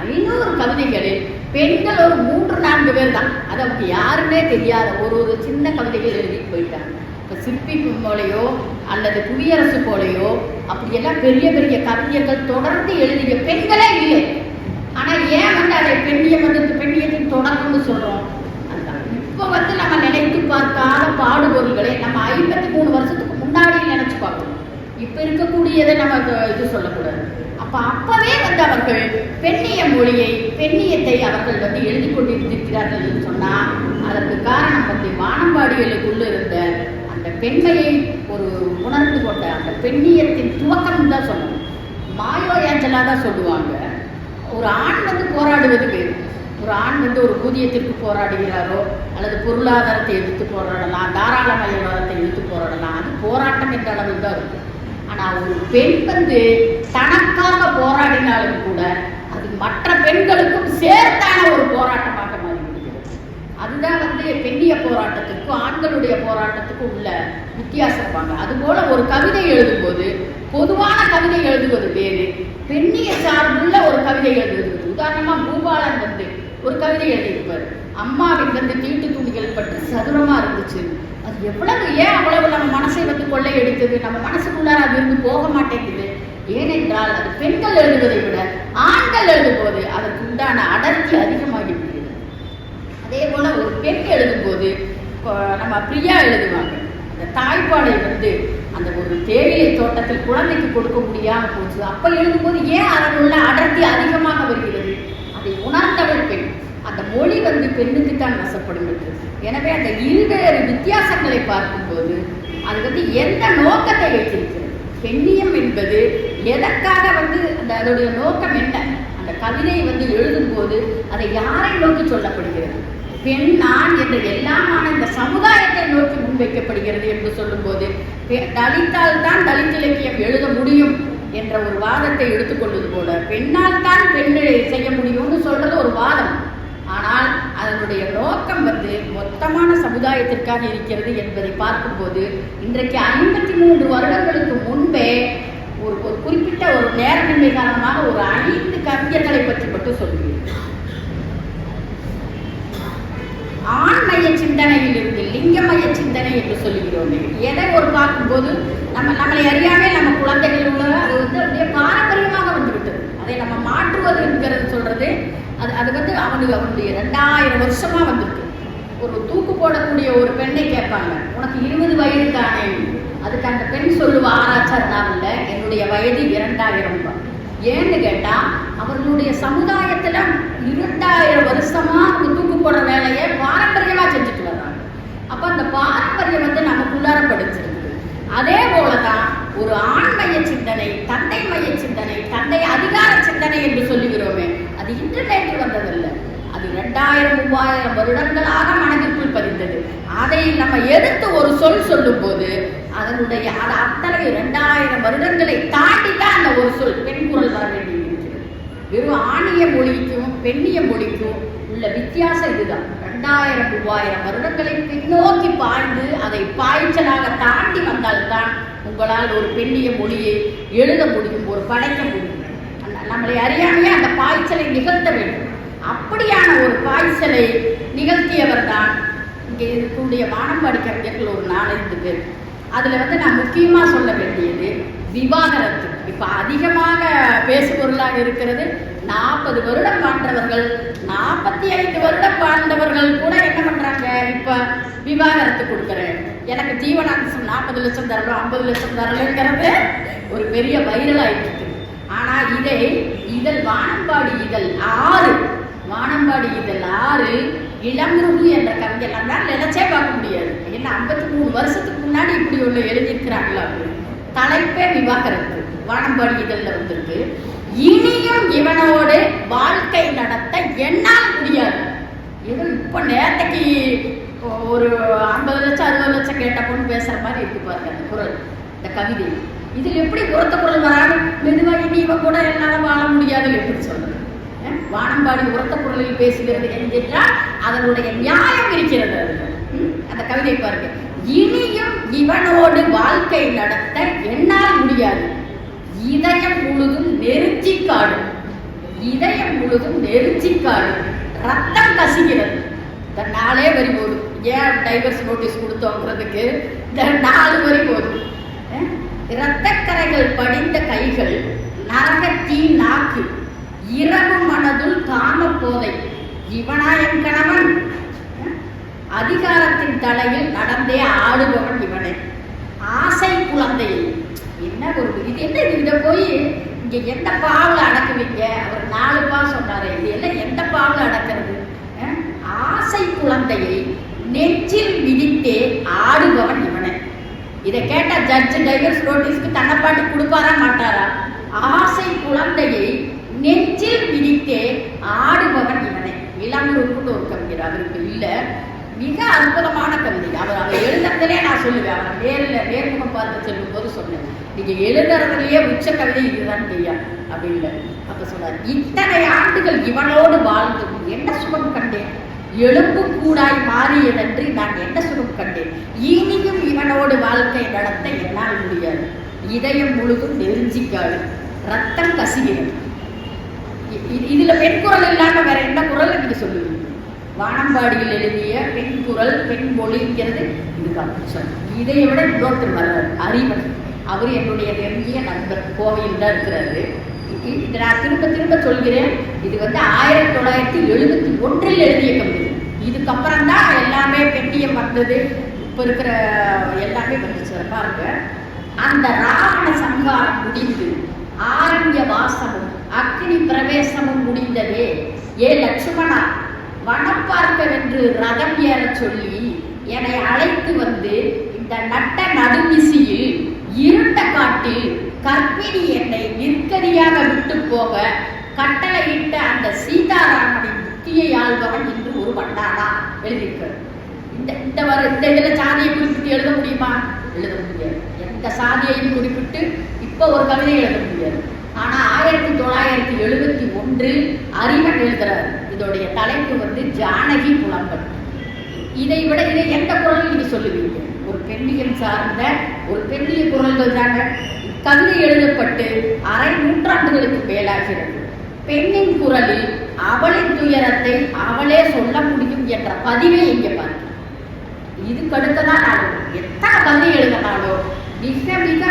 500 கவிதைகளில் பெண்கள் ஒரு 3-4 பேர் தான். அது அவங்க யாருன்னே தெரியாத ஒரு சின்ன கவிதைகள் எழுதிட்டு போயிட்டாங்க. இப்போ சிற்பி போலையோ அல்லது குடியரசு போலையோ அப்படியெல்லாம் பெரிய பெரிய கவிஞர்கள் தொடர்ந்து எழுதிய பெண்களே இல்லை. ஆனால் ஏன் வந்து அதை பெண்ணியத்தின் தொடர்ந்து சொல்கிறோம்? அதுதான் இப்போ வந்து நம்ம நினைத்து பார்க்காத பாடுபொருள்களை நம்ம 53 வருஷத்துக்கு முன்னாடி நினைச்சு பார்க்கணும். இப்போ இருக்கக்கூடியதை நம்ம இது சொல்லக்கூடாது. அப்பவே வந்து அவர்கள் பெண்ணிய மொழியை, பெண்ணியத்தை அவர்கள் வந்து எழுதி கொண்டிருக்கிறார்கள் என்று சொன்னால் அதற்கு காரணம் வந்து வானம்பாடிகளுக்குள்ள இருந்த அந்த பெண்மையை ஒரு உணர்ந்து கொண்ட அந்த பெண்ணியத்தின் துவக்கம் தான் சொல்லணும். மாயோ ஏஞ்சலா தான் சொல்லுவாங்க, ஒரு ஆண் வந்து போராடுவது வேறு. ஒரு ஆண் வந்து ஒரு ஊதியத்திற்கு போராடுகிறாரோ அல்லது பொருளாதாரத்தை எதிர்த்து போராடலாம், தாராளமயவாதத்தை எதிர்த்து போராடலாம், அது போராட்டம் என்ற அளவில் தான் இருக்கும். ஆனால் ஒரு பெண் வந்து தனக்காக போராடினாலும் கூட அது மற்ற பெண்களுக்கும் சேர்த்தான ஒரு போராட்டமாக மாறிவிடுகிறது. அதுதான் வந்து பெண்ணிய போராட்டத்துக்கும் ஆண்களுடைய போராட்டத்துக்கும் உள்ள வித்தியாசப்பாங்க. அதுபோல ஒரு கவிதை எழுதும்போது பொதுவான கவிதை எழுதுவது வேறு, பெண்ணிய சார்புள்ள ஒரு கவிதை எழுதுவது. உதாரணமாக பூபாலன் வந்து ஒரு கவிதை எழுதியிருப்பார், அம்மாவின் வந்து தீட்டு துணிகள் பற்றி சதுரமாக இருந்துச்சு. அது எவ்வளவு ஏன் அவ்வளவு நம்ம மனசை வந்து கொள்ளையடித்தது, நம்ம மனசுக்குள்ளார அது இருந்து போக மாட்டேங்குது. ஏனென்றால் அது பெண்கள் எழுதுவதை விட ஆண்கள் எழுதும்போது அதற்கு உண்டான அடர்த்தி அதிகமாகி விடுகிறது. அதே போல ஒரு பெண் எழுதும்போது நம்ம பிரியா எழுதுவாங்க, அந்த தாய்ப்பாடை வந்து அந்த ஒரு தேயிலை தோட்டத்தில் குழந்தைக்கு கொடுக்க முடியாமல் போச்சு. அப்போ எழுதும்போது ஏன் அதில் உள்ள அடர்த்தி அதிகமாக வருகிறது? அதை உணர்ந்தவள் பெண். அந்த மொழி வந்து பெண்ணுக்கு தான் வசப்படும் என்று. எனவே அந்த இருவேறு வித்தியாசங்களை பார்க்கும்போது அது வந்து எந்த நோக்கத்தை வைத்திருக்கிறது? பெண்ணியம் என்பது எதற்காக அதோடைய நோக்கம் என்ன? அந்த கவிதை எழுதும்போது அதை யாரை நோக்கி சொல்லப்படுகிறது? பெண் நான் என்ற எல்லாமான இந்த சமுதாயத்தை நோக்கி முன்வைக்கப்படுகிறது என்று சொல்லும்போது, தலித்தால் தான் தலித் இலக்கியம் எழுத முடியும் என்ற ஒரு வாதத்தை எடுத்துக்கொள்வது போல, பெண்ணால் தான் பெண்ணை செய்ய முடியும்னு சொல்றது ஒரு வாதம். ஆனால் அதனுடைய நோக்கம் மொத்தமான சமுதாயத்திற்காக இருக்கிறது என்பதை பார்க்கும்போது, இன்றைக்கு 53 வருடங்களுக்கு முன்பே ஒரு குறிப்பிட்ட ஒரு நேரமின்மை காரணமாக ஒரு 5 கவிஞர்களை பற்றி மட்டும் சொல்லுகிறேன். ஆண்மைய சிந்தனையிலிருந்து லிங்கமய சிந்தனை என்று சொல்லுகிறோம். எதை ஒரு பார்க்கும்போது நம்மளை அறியாமே நம்ம குழந்தைகள் உள்ள அது அப்படியே பாரம்பரியமாக வந்துவிட்டது. அதை நம்ம மாற்றுவது என்கிறது சொல்றது அது அவனுடைய 2000 வருஷமா வந்திருக்கு. ஒரு தூக்கு போடக்கூடிய ஒரு பெண்ணை கேட்பாங்க, உனக்கு 20 வயது தானே? அதுக்கு அந்த பெண் சொல்லுவா ஆராய்ச்சார் நாவல்ல, என்னுடைய வயது 2000. ஏன்னு கேட்டா அவர்களுடைய சமுதாயத்துல 2000 வருஷமா அவங்க தூக்கு போடுற வேலையை பாரம்பரியமா செஞ்சுட்டு வர்றாங்க. அப்ப அந்த பாரம்பரியம் நமக்குள்ளார படிச்சிருக்கு. அதே போலதான் ஒரு ஆண்மைய சிந்தனை, தந்தை மைய சிந்தனை, தந்தை அதிகார சிந்தனை என்று சொல்லுகிறோமே, அது இன்று நேற்று வந்ததில்லை. அது 2000-3000 வருடங்களாக மனதிற்குள் பதிந்தது. அதை நம்ம எதிர்த்து ஒரு சொல்லும் போது அதனுடைய அத்தனை 2000 வருடங்களை தாண்டி தான் அந்த ஒரு சொல் பெண் குரல் வர வேண்டியிருக்கிறது. வெறும் ஆணிய மொழிக்கும் பெண்ணிய மொழிக்கும் உள்ள வித்தியாசம் இதுதான். 2000-3000 வருடங்களை பின்னோக்கி பாய்ந்து அதை பாய்ச்சலாக தாண்டி வந்தால்தான் உங்களால் ஒரு பெண்ணிய மொழியை எழுத முடியும், ஒரு படைக்க முடியும். நம்மளை அறியாமையே அந்த பாய்ச்சலை நிகழ்த்த வேண்டும். அப்படியான ஒரு பாய்ச்சலை நிகழ்த்தியவர் தான் இங்கே இருக்கக்கூடிய வானம்பாடி கவிஞர்கள் ஒரு 4-5 பேர். அதில் நான் முக்கியமாக சொல்ல வேண்டியது விவாகரத்து. இப்போ அதிகமாக பேசுபொருளாக இருக்கிறது 40 வருடம் வாழ்ந்தவர்கள், 45 வருடம் வாழ்ந்தவர்கள் கூட என்ன பண்ணுறாங்க, இப்போ விவாகரத்து கொடுக்குறேன், எனக்கு ஜீவனாம்சம் 40 லட்சம் தரணும் 50 லட்சம் தரலைங்கிறது ஒரு பெரிய வைரலாகிட்டு இருக்குது. ஆனால் இதழ் வானம்பாடி இதழ் 6 வானம்பாடி இதழ் 6 இளம்ருகு என்ற கவிஞர் தான் நினைச்சே பார்க்க முடியாது. என்ன 53 வருஷத்துக்கு முன்னாடி இப்படி ஒன்று எழுதியிருக்கிறாங்களா? தலைப்பே விவாகரத்து. வானம்பாடி இதழில் வந்திருக்கு. இனியும் இவனோடு வாழ்க்கை நடத்த என்னால் முடியாது. ஏதோ இப்போ நேரத்தைக்கு ஒரு 50 லட்சம் 60 லட்சம் கேட்ட பொண்ணு பேசுற மாதிரி இருக்கு பாருங்க அந்த குரல், இந்த கவிதை. இதில் எப்படி உரத்த குரல் வராது? மெதுவாக இனி இவன் கூட என்னால் வாழ முடியாதுன்னு எப்படி சொல்றது? வானம்பாடி உரத்த குரலில் பேசுகிறது என்றால் அதனுடைய நியாயம் இருக்கிறது. அந்த கவிதை பாருங்க. இனியும் இவனோடு வாழ்க்கை நடத்த என்னால் முடியாது, இதயம் முழுதும் நெருஞ்சிக்காடு, இதயம் முழுதும் நெருஞ்சிக்காடு, ரத்தம் கசிகிறது. இந்த 4 வரி போதும். ஏன் டைவர்ஸ் நோட்டீஸ் கொடுத்தோங்கிறதுக்கு இந்த 4 வரி போதும். இரத்தக்கரைகள் படிந்த கைகள், நரகத்தீ நாக்கு, இரவு மனதுள் காம போதை, இவனா என் கணவன், அதிகாரத்தின் தலையில் நடந்தே ஆடுபவன் இவனே, ஆசை குழந்தை. என்ன ஒரு இது என்ன இதை போய் இங்கே எந்த பாவில் அடக்குவீங்க? அவர் 4 பா சொன்னாரு. இது எல்லாம் எந்த பாவில் அடக்கிறது? ஆசை குழந்தையை நெஞ்சில் விதித்தே ஆடுபவன் இவனே. இதை கேட்ட ஜட்ஜ் டைவர்ஸ் நோட்டீஸ்க்கு தன்னப்பாட்டு கொடுப்பாரா மாட்டாரா? ஆசை குழந்தையை நெஞ்சில் விதித்தே ஆடுபவன் இவனே. இளம்பருக்குன்னு ஒரு கவிஞர், அவருக்கு இல்லை, மிக அற்புதமான கவிதை. அவர் எழுதுறதுலே நான் சொல்லுவேன், அவரை நேர்முகம் பார்த்து செல்லும் போது சொன்னேன், நீங்க எழுதுறதுலயே உச்ச கவிதை இதுதான் ஐயா அப்படின்னு. அப்ப சொன்னார், இத்தனை ஆண்டுகள் இவனோடு வாழ்ந்து என்ன சுகம் கண்டேன், எலும்பு கூடாய் மாறியதன்றி நான் என்ன சுகம் கண்டேன், இனியும் இவனோடு வாழ்க்கை நடத்த என்னால் முடியாது, இதயம் முழுதும் நெருஞ்சிக்காடு, ரத்தம் கசிகிறது. இதுல பெண் குரல் இல்லாம வேற என்ன குரல் நீங்க சொல்லுவீங்க? வானம்பாடியில் எழுதிய பெண் குரல், பெண் மொழிங்கிறது இதுக்கு. இதை விட இன்னொருத்தர் வர்றார், அறிவன். அவர் என்னுடைய நெருங்கிய நண்பர், கோவையில் தான் இருக்கிறாரு. இதை நான் திரும்ப திரும்ப சொல்கிறேன், இது 1971 எழுதிய கவிதை. இதுக்கப்புறம் தான் எல்லாமே பெண்ணியம் வந்தது, இப்போ இருக்கிற எல்லாமே வந்துச்சு பாருங்க. அந்த ராவண சங்காரம் முடிந்து ஆரண்ய வாசமும் அக்னி பிரவேசமும் முடிந்ததே, ஏ லட்சுமணா வனம் பார்க்கவென்று ரதம் ஏற சொல்லி என்னை அழைத்து வந்து இந்த நட்ட நடுநிசியில் இருண்ட காட்டில் கர்ப்பிணி என்னை நிற்கதியாக விட்டு போக கட்டளையிட்ட அந்த சீதாராமனின் புத்தியை ஆள்பவன் என்று ஒரு வண்டானா எழுதியிருக்கிறார். இந்த இதில் சாதியை குறிப்பிட்டு எழுத முடியுமா? எழுத முடியாது. எந்த சாதியையும் குறிப்பிட்டு இப்போ ஒரு கவிதை எழுத முடியாது. ஆனால் 1971 அறிவன் எழுதுறாரு. இதோடைய தலைப்பு ஜானகி புலம்பல். இதை எந்த குரல் நீங்க சொல்லுவீங்க? ஒரு பெண்ணியம் சார்ந்த ஒரு பெண்ணிய குரல்கள் தாங்க. கவிதை எழுதப்பட்டு அரை நூற்றாண்டுகளுக்கு மேலாகிறது. பெண்ணின் குரலில் அவளின் துயரத்தை அவளே சொல்ல முடியும் என்ற பதிவே இங்கே பாருங்க. இதுக்கு அடுத்ததான் எத்தனை கவிதை எழுதினாலும் மிக மிக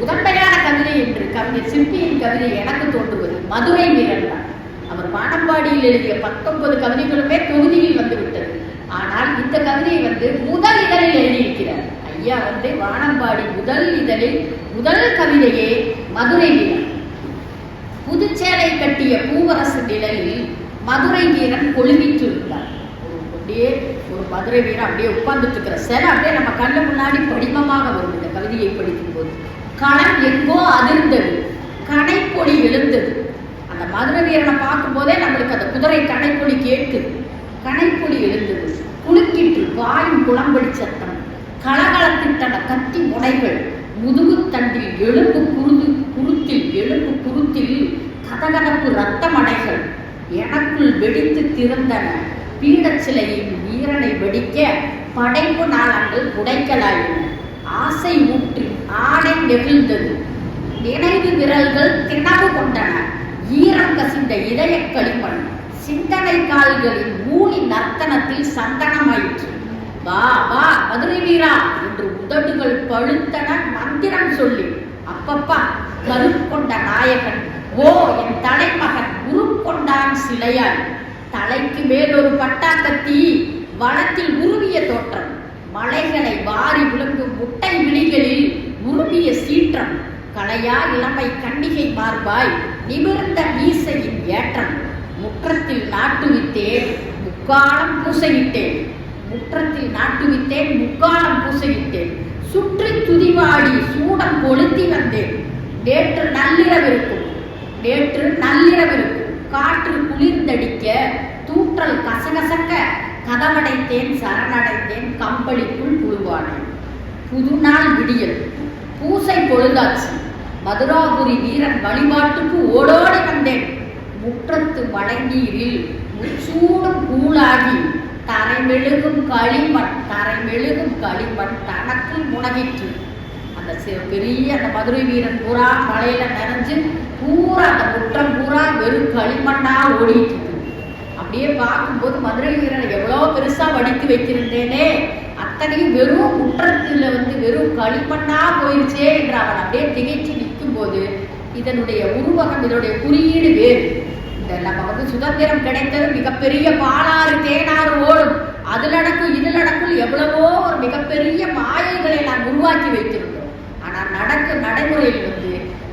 முதன்மையான கவிதை என்று கவிஞர் சிற்பியின் கவிதை எனக்கு தோன்றுவது மதுரை வீரன் தான். அவர் வானம்பாடியில் எழுதிய 19 கவிதைகளுமே தொகுதியில் வந்துவிட்டது. ஆனால் இந்த கவிதையை முதல் இதழில் எழுதியிருக்கிறார் ஐயா. வானம்பாடி முதல் இதழில் முதல் கவிதையே மதுரை வீரன். புதுச்சேலை கட்டிய பூவரசு நிழலில் மதுரை வீரன் கொழுவிற்றிருந்தார். அப்படியே ஒரு மதுரை வீரன் அப்படியே உட்கார்ந்துட்டு இருக்கிற சில அப்படியே நம்ம கண்ணு முன்னாடி படிமமாக வரும். இந்த கவிதையை படிக்கும் போது களம் எங்கோ அதிர்ந்தது, கனைப்பொடி எழுந்தது. அந்த மதுரை வீரனை பார்க்கும் போதே நம்மளுக்கு அந்த குதிரை கனைப்பொடி கேட்குது. கனைப்பொடி எழுந்தது, குலுக்கிட்டு வாயும் குளம்படி சத்தம், களகளத்திட்டன கத்தி முனைகள், முதுகு தண்டில் எலும்பு குருத்தில் கதகதப்பு இரத்தமடைகள் எனக்குள் வெடித்து திறந்தன. பீடச்சிலையின் வீரனை வெடிக்க படைப்பு நாளங்கள் புடைக்கலாயின. ஆசை ஊற்றி ஆடை நெகிழ்ந்தது, நினைவு விரல்கள் திணவு கொண்டன. ஈரம் கசிந்த இதய களிமண் சிந்தனை கால்களின் மூலி நர்த்தனத்தில் சந்தனமாயிற்று. வா வா மதுரை வீரா என்று உதடுகள் பழுத்தன மந்திரம் சொல்லி. அப்பப்பா கருக்கொண்ட நாயகன், ஓ என் தலைமகன் உருக்கொண்டான் சிலையாய். தலைக்கு மேல் ஒரு பட்டாக்கத்தி, வனத்தில் உருவிய தோற்றம், மலைகளை வாரி விழுங்கும் முட்டை விழிகளில் உருவிய சீற்றம், கலையா இளமை கன்னிகை மார்பாய் நிமிர்ந்த மீசையின் ஏற்றம். முற்றத்தில் நாட்டுவித்தேன் முக்காலம் பூசையிட்டேன், முற்றத்தில் நாட்டுவித்தேன் முக்காலம் பூசையிட்டேன். சுற்றி துதிவாடி சூடம் கொளுத்தி வந்தேன். நேற்று நள்ளிரவிருக்கும் காற்று குளிர்ந்தடிக்க, தூற்றல் கசகசக்க கதவடைத்தேன் சரணடைந்தேன். கம்பளிக்குள் புழுவானேன். புதுநாள் விடியல், பூசை பொழுதாச்சு. மதுராபுரி வீரன் வழிபாட்டுக்கு ஓடோடி வந்தேன். முற்றத்து மழைநீரில் முச்சூடும் கூழாகி தரைமெழுகும் களிமண் தனக்குள் முனகிற்று. அந்த பெரிய அந்த மதுரை வீரன் பூரா மழையில நனைஞ்சு பூரா அந்த முற்றம் பூரா வெறும் களிமண்ணா ஓடிட்டு இருக்கு. அப்படியே பார்க்கும்போது மதுரை வீரனை எவ்வளோ பெருசா வடித்து வைத்திருந்தேனே, அத்தனையும் வெறும் முற்றத்துல வெறும் களிமண்ணா போயிருச்சே என்று அவன் அப்படியே திகைச்சு நிற்கும் போது இதனுடைய உருவகம், இதனுடைய குறியீடு வேறு. இந்த நம்ம சுதந்திரம் கிடைத்தது மிகப்பெரிய பாலாறு தேனாறு ஓடும், அதில் நடக்கும் இதில் நடக்கும் எவ்வளவோ ஒரு மிகப்பெரிய மாயைகளை நாம் உருவாக்கி வைத்திருந்தோம். ஆனால் நடைமுறையில்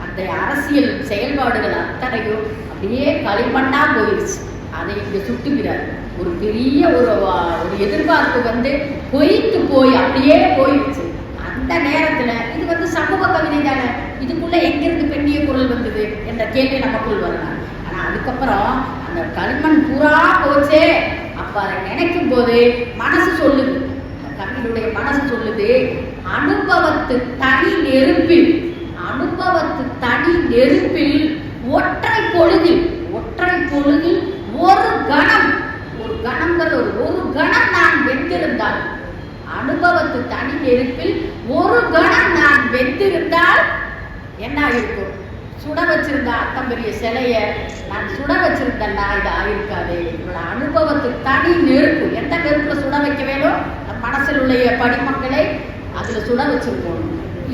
அந்த அரசியல் செயல்பாடுகள் அத்தனையும் அப்படியே களிமண்ணா போயிடுச்சு. அதை இங்கே சுட்டுகிறார். ஒரு பெரிய ஒரு எதிர்பார்ப்பு பொய்த்து போய் அப்படியே போயிடுச்சு. அந்த நேரத்தில் இது சமூக கவிதை தானே, இதுக்குள்ள எங்கிருந்து பெண்ணிய குரல் வந்தது என்ற கேள்வி நமக்குள் வரலாம். ஆனால் அதுக்கப்புறம் அந்த களிமண் பூரா போச்சே, அப்போ அதை நினைக்கும் போது மனசு சொல்லுது, கவிஞருடைய மனசு சொல்லுது, அனுபவத்து தனி நெருப்பில் ஒற்றை பொழுதில் ஒரு கணம் நான் வெந்திருந்தால், அனுபவத்து தனி நெருப்பில் ஒரு கணம் நான் வெந்திருந்தால் என்ன இருக்கும்? சுட வச்சிருந்த அத்தம் பெரிய சிலைய நான் சுட வச்சிருந்தேன்னா இது ஆயிருக்காது. என்னோட அனுபவத்து தனி நெருப்பு, எந்த நெருப்புல சுட வைக்க வேணும்? நம் மனசில் உள்ள படிமக்களை அதுல சுட வச்சிருக்கோம்.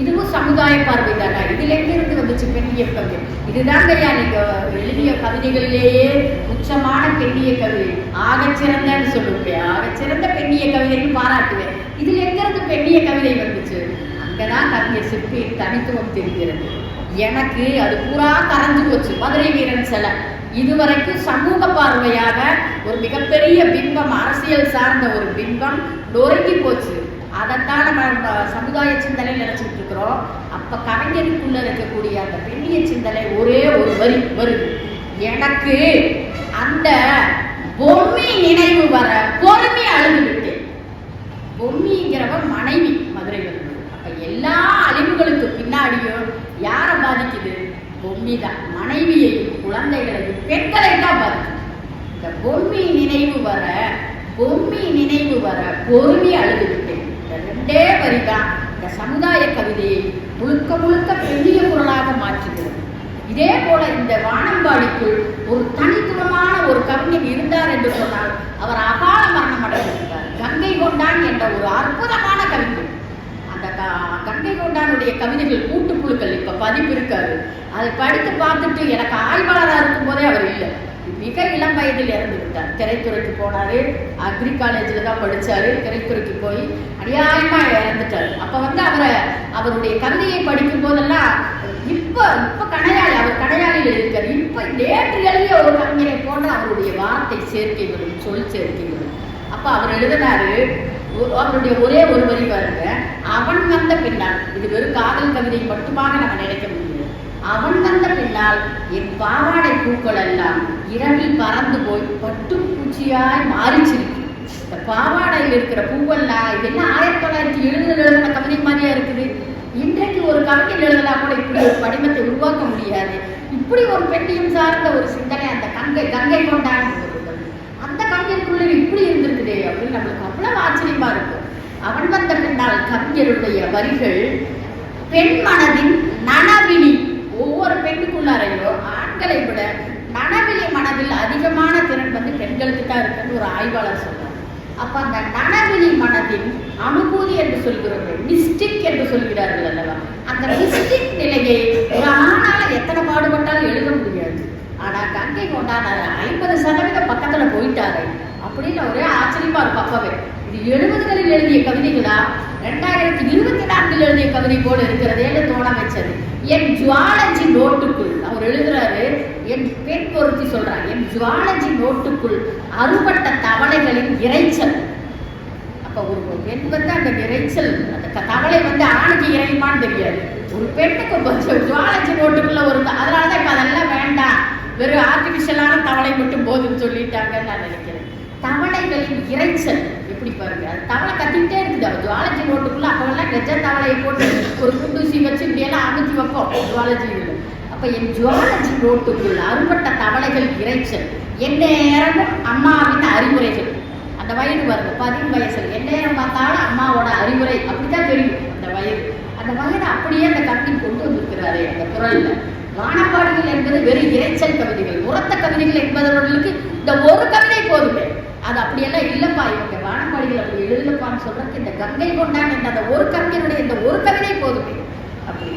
இதுவும் சமுதாய பார்வை தானே. இதுல எங்கிருந்து வந்துச்சு பெண்ணிய கவிதை? இதுதாங்க நீங்க எழுதிய கவிதைகளிலேயே உச்சமான பெண்ணிய கவிதை, ஆகச்சிறந்தன்னு சொல்லுவேன், ஆகச்சிறந்த பெண்ணிய கவிதைன்னு பாராட்டுவேன். இதுல எங்கிருந்து பெண்ணிய கவிதை வந்துச்சு? அங்கதான் கவிஞர் சிற்பியின் தனித்துவம் தெரிகிறது. எனக்கு அது பூரா கரைஞ்சு போச்சு. மதுரை வீரன் சிலை இதுவரைக்கும் சமூக பார்வையாக ஒரு மிகப்பெரிய பிம்பம், அரசியல் சார்ந்த ஒரு பிம்பம் நொறுங்கி போச்சு. அதைத்தான் நம்ம சமுதாய சிந்தனை நினைச்சிட்டு இருக்கிறோம். அப்ப அப்ப கவிஞருக்குள்ள இருக்கக்கூடிய அந்த பெண்ணிய சிந்தனை ஒரே ஒரு வரி வருது, எனக்கு அந்த பொம்மி நினைவு வர பொறுமை அழுது விட்டேன். பொம்மிங்கிறவர் மனைவி மதுரை வருது. அப்ப எல்லா அழிவுகளுக்கு பின்னாடியும் யாரை பாதிக்குது? பொம்மி தான். மனைவியையும் குழந்தைகளையும் பெண்களை தான் பாதிக்குது. இந்த பொம்மி நினைவு வர பொறுமை அழுது விட்டேன். இந்த ரெண்டே வரி தான் இந்த சமுதாய கவிதையை முழுக்க முழுக்க பெரிய குரலாக மாற்றுகிறது. இதே போல இந்த வானம்பாடிக்குள் ஒரு தனித்துவமான ஒரு கவிஞர் இருந்தார் என்று சொன்னால் அவர் அகால மரணம் அடைந்திருந்தார். கங்கை கொண்டான் என்ற ஒரு அற்புதமான கவிஞர். அந்த கங்கை கொண்டானுடைய கவிதைகள் கூட்டுப்புழுக்கள் இப்ப பதிப்பு இருக்காரு. அதை படித்து பார்த்துட்டு எனக்கு ஆய்வாளராக இருக்கும் போதே அவர் இல்லை, மிக இளம் வயதில் இறந்து விட்டார். திரைத்துறைக்கு போனாரு, அக்ரி காலேஜில் தான் படித்தாரு. திரைத்துறைக்கு போய் அநியாயமாக இறந்துட்டார். அப்போ அவருடைய கவிதையை படிக்கும் போதெல்லாம் இப்போ கணையாளி, அவர் கணையாளியில் இருக்கார். இப்போ நேற்று எழுதிய ஒரு கவிஞரை போன்ற அவருடைய வார்த்தை சேர்க்கைகளும் சொல் சேர்க்கைகளும். அப்போ அவர் எழுதினாரு, அவருடைய ஒரே ஒரு வரி பாருங்க, அவன் வந்த பின்னால், இது வெறும் காதல் கவிதை மட்டுமாக நம்ம நினைக்க முடியாது. அவன் வந்த பின்னால் என் பாவாடை பூக்கள் எல்லாம் இரவில் பறந்து போய் பட்டு பூச்சியாய் மாறிச்சிருக்கு. இந்த பாவாடையில் இருக்கிற பூவெல்லாம் இதெல்லாம் 1970 எழுதின கவிதை மாதிரியா இருக்குது. இன்றைக்கு ஒரு கவிஞர் எழுதலாம் கூட இப்படி ஒரு படிமத்தை உருவாக்க முடியாது. இப்படி ஒரு பெண்ணியம் சார்ந்த ஒரு சிந்தனை அந்த கங்கை கொண்டான் அந்த கவிஞருக்குள்ள இப்படி இருந்திருக்குதே அப்படின்னு நம்மளுக்கு அவ்வளவு ஆச்சரியமா இருக்கும். அவன் வந்த பின்னால் கவிஞருடைய வரிகள் பெண் மனதின் நனவிழி, ஒவ்வொரு பெண்ணுக்குள்ளாரையோ ஆண்களை விட நனவிழி மனதில் அதிகமான திறன் பெண்களுக்கு தான் இருக்குன்னு ஒரு ஆய்வாளர் சொல்றார். அப்ப அந்த நனவிழி மனதின் அனுபூதி என்று சொல்கிறோம், மிஸ்டிக் என்று சொல்கிறார்கள் அல்லவா, அந்த மிஸ்டிக் நிலையை ஒரு ஆணால எத்தனை பாடுபட்டாலும் எழுத முடியாது. ஆனா கங்கை கொண்டான் 50% பக்கத்துல போயிட்டாரு அப்படின்னு ஒரே ஆச்சரியமா இருக்கும். அப்பவே இது 70களில் எழுதிய கவிதைகளா 2024 எழுதிய கவிதை போல இருக்கிறதேன்னு தோண வச்சது. என் ஜுவாலஜி நோட்டுக்குள் அவர் எழுதுறாரு, என் பெண் பொருத்தி சொல்றாங்க, என் ஜுவாலஜி நோட்டுக்குள் அறுபட்ட தவளைகளின் இறைச்சல். அப்ப ஒரு பெண் அந்த இறைச்சல், அந்த தவளை ஆணுக்கு இறையுமான்னு தெரியாது, ஒரு பெண்ணுக்கு ஜுவாலஜி நோட்டுக்குள்ள ஒரு, அதனாலதான் இப்ப அதெல்லாம் வேண்டாம், வெறும் ஆர்டிபிஷியலான தவளை மட்டும் போதுன்னு சொல்லிட்டாங்கன்னு நான் நினைக்கிறேன். தவளைகளின் இறைச்சல் எப்படி பாருங்க, அது தவளை கத்திக்கிட்டே இருக்குது. அவர் ஜுவாலஜி நோட்டுக்குள்ள அப்பெல்லாம் கெஜ தவளையை போட்டு ஒரு குண்டூசி வச்சு இப்படியெல்லாம் அமைச்சு வைப்போம் ஜுவாலஜியில். அப்ப என் ஜுவாலஜி நோட்டுக்குள்ள அறுபட்ட தவளைகள் இறைச்சல், என் நேரமும் அம்மாவின் அறிவுரைகள். அந்த வயது வருது 10 வயசுல என் நேரம் பார்த்தாலும் அம்மாவோட அறிவுரை அப்படித்தான் தெரியும். அந்த வயது அப்படியே அந்த கவிஞர் கொண்டு வந்திருக்கிறாரு அந்த குரல்ல. வானப்பாடிகள் என்பது வெறும் இறைச்சல் கவிதைகள், உரத்த கவிதைகள் என்பவர்களுக்கு இந்த ஒரு கவிதை போதுமே. அது அப்படியெல்லாம் இல்லப்பா, இவங்க வானப்பாடிகள் அப்படி எழுதப்பான்னு சொல்றதுக்கு இந்த கங்கை கொண்டான் என்ற அந்த ஒரு கவிஞனுடைய இந்த ஒரு கவிதை போதுமே. அப்படி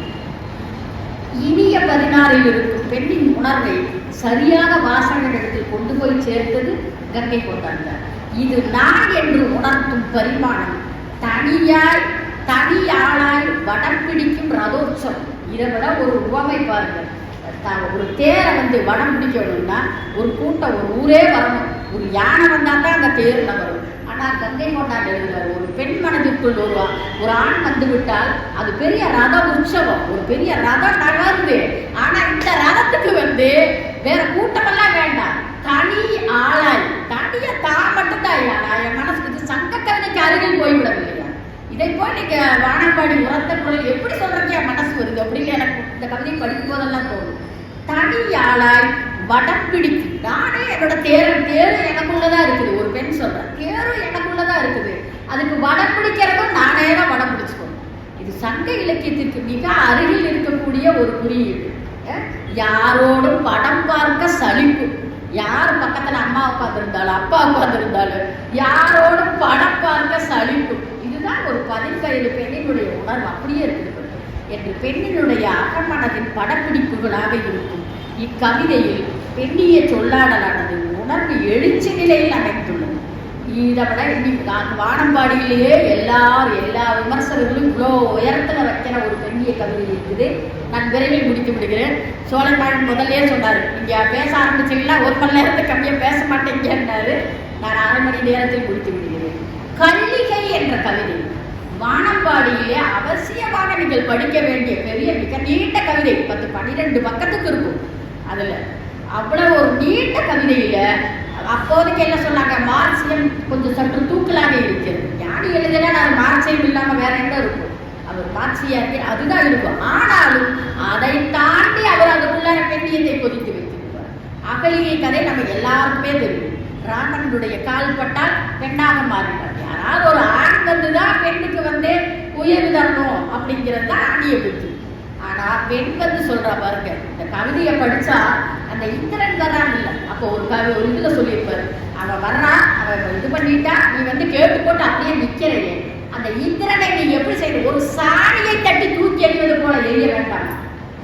இனிய 16 இருக்கும் பெண்ணின் உணர்வை சரியாக வாசகனிடத்தில் கொண்டு போய் சேர்த்தது கங்கை கொண்டான். இது நான் என்று உணர்த்தும் பரிமாணம் தனியாளாய் வடம் பிடிக்கும் ரதோற்சவம். இதை விட ஒரு உவமை பாருங்க, ஒரு தேரை வடம் பிடிக்கணும்னா ஒரு கூட்டம், ஒரு ஊரே வரணும், ஒரு யானை வந்தா தான் அந்த தேர்ல வரும். ஆனா கங்கை கொண்டான் எழுதுறாரு, ஒரு பெண் மனதிற்குள் ஒரு ஆண் வந்து விட்டால் அது பெரிய ரத உற்சவம், ஒரு பெரிய ரதம் நகர்ந்து. ஆனா இந்த ரதத்துக்கு வேற கூட்டமெல்லாம் வேண்டாம், தனி ஆளாய் தனிய தான் மட்டும்தான். என் மனசுக்கு சங்க கவிதைக்கு அருகில் போய்விடவில்லையா? இதை போய் நீங்க வானம்பாடி உரத்த குரல் எப்படி சொல்றதுக்கு என் மனசு வருது அப்படின்னு எனக்கு இந்த கவிதை படிக்கும் போதெல்லாம் தோணும். தனி ஆளாய் வடம் பிடிக்கும். நானே என்னோட தேரு எனக்குள்ளதான் இருக்குது. ஒரு பெண் சொல்ற தேரும் எனக்குள்ளதான் இருக்குது, அதுக்கு வடம் பிடிக்கிறதும் நானே தான் வடம் பிடிச்சுக்கணும். இது சங்க இலக்கியத்திற்கு மிக அருகில் இருக்கக்கூடிய ஒரு குறியீடு. யாரோடும் படம் பார்க்க சலிப்பு, யார் பக்கத்துல அம்மா உட்காந்துருந்தாலும் அப்பா உட்காந்துருந்தாலும் யாரோடும் படம் பார்க்க சலிப்பு. இதுதான் ஒரு 17 பெண்ணினுடைய உணர்வு அப்படியே இருக்குது என்று பெண்ணினுடைய அகமனதின் படப்பிடிப்புகளாக இருக்கும். இக்கவிதையில் பெண்ணிய சொல்லாடலானது உணர்வு எழுச்சி நிலையில் அமைந்துள்ளது. இதை விட வானம்பாடியிலேயே எல்லா விமர்சகர்களும் இவ்வளோ உயரத்துல வைக்கிற ஒரு பெண்ணிய கவிதை இருக்குது. நான் விரைவில் முடித்து விடுகிறேன். சோழன் முதல்லே சொன்னார், நீங்க பேச ஆரம்பிச்சீங்கன்னா 1 மணி நேரத்துக்கு கம்மியாக பேச மாட்டேங்கன்னாரு. நான் 1/2 மணி நேரத்தில் முடித்து விடுகிறேன். கள்ளிகை என்ற கவிதை வானம்பாடியிலே அவசியமாக நீங்கள் படிக்க வேண்டிய பெரிய மிக நீண்ட கவிதை 10-12 பக்கத்துக்கு இருக்கும். அதுல அவ்வளவு ஒரு நீண்ட கவிதையில அப்போதைக்கு என்ன சொன்னாங்க, மார்க்சியம் கொஞ்சம் சற்று தூக்கலாக இருக்கிறது. ஞானி எழுதுனா நான் மார்க்சியம் இல்லாம வேற என்ன இருக்கும், அவர் மார்க்சியாருக்கு அதுதான் இருக்கும். ஆனாலும் அதை தாண்டி அவர் அதுக்குள்ளார பெண்ணியத்தை கொதித்து வைத்திருப்பார். அகலிகை கதை நம்ம எல்லாருக்குமே தெரியும். ராமனுடைய கால் பட்டால் பெண்ணாக மாறினார். யாராவது ஒரு ஆண் வந்துதான் பெண்ணுக்கு உயர்வு தரணும் அப்படிங்கிறது தான் ஆணிய புத்தி. ஆனா பெண் சொல்றா பாருங்க, இந்த கவிதையை படிச்சா அந்த இந்திரன் வர்றான் இல்லை, அப்போ ஒரு இதுல சொல்லியிருப்பாரு, அவன் வர்றான், அவன் இது பண்ணிட்டா நீ கேட்டு போட்டு அப்படியே நிக்கிறே, அந்த இந்திரனை நீ எப்படி செய்ய, ஒரு சாணியை தட்டி தூக்கி எறிவது போல எரிய வேண்டாம்.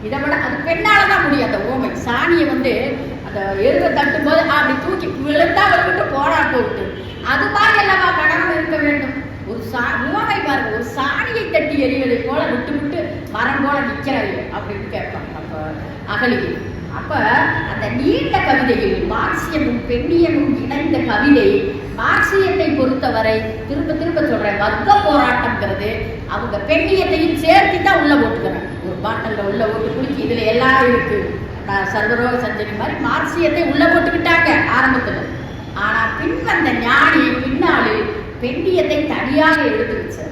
இதை விட அது பெண்ணாலதான் முடியும். அந்த ஓமை சாணியை அந்த எருவை தட்டும் போது அப்படி தூக்கி விழுந்தா விட்டு போடா போட்டு அது மாதிரி அல்லவா கணவன் இருக்க வேண்டும். ஒரு உவமை பாருங்க, ஒரு சாணியை தட்டி எறிவதை போல விட்டு விட்டு மரம் போல நிக்கிறது அப்படின்னு கேட்பாங்க. அப்ப அகலிகை அப்ப அந்த நீண்ட கவிதையில் மார்க்சியமும் பெண்ணியமும் இணைந்த கவிதை. மார்க்சியத்தை பொறுத்தவரை திரும்ப திரும்ப சொல்றேன், வர்க்க போராட்டம்ங்கிறது அவங்க பெண்ணியத்தையும் சேர்த்து தான் உள்ள போட்டுக்கிறாங்க. ஒரு பாட்டல்ல உள்ள போட்டு குடிக்கி இதுல எல்லாம் இருக்கு, சர்வரோக சஞ்சரி மாதிரி மார்க்சியத்தை உள்ள போட்டுக்கிட்டாங்க ஆரம்பத்துல. ஆனா பின் வந்த ஞானி பின்னாளில் பெண்ணியத்தை தனியாக எடுத்து வச்சார்.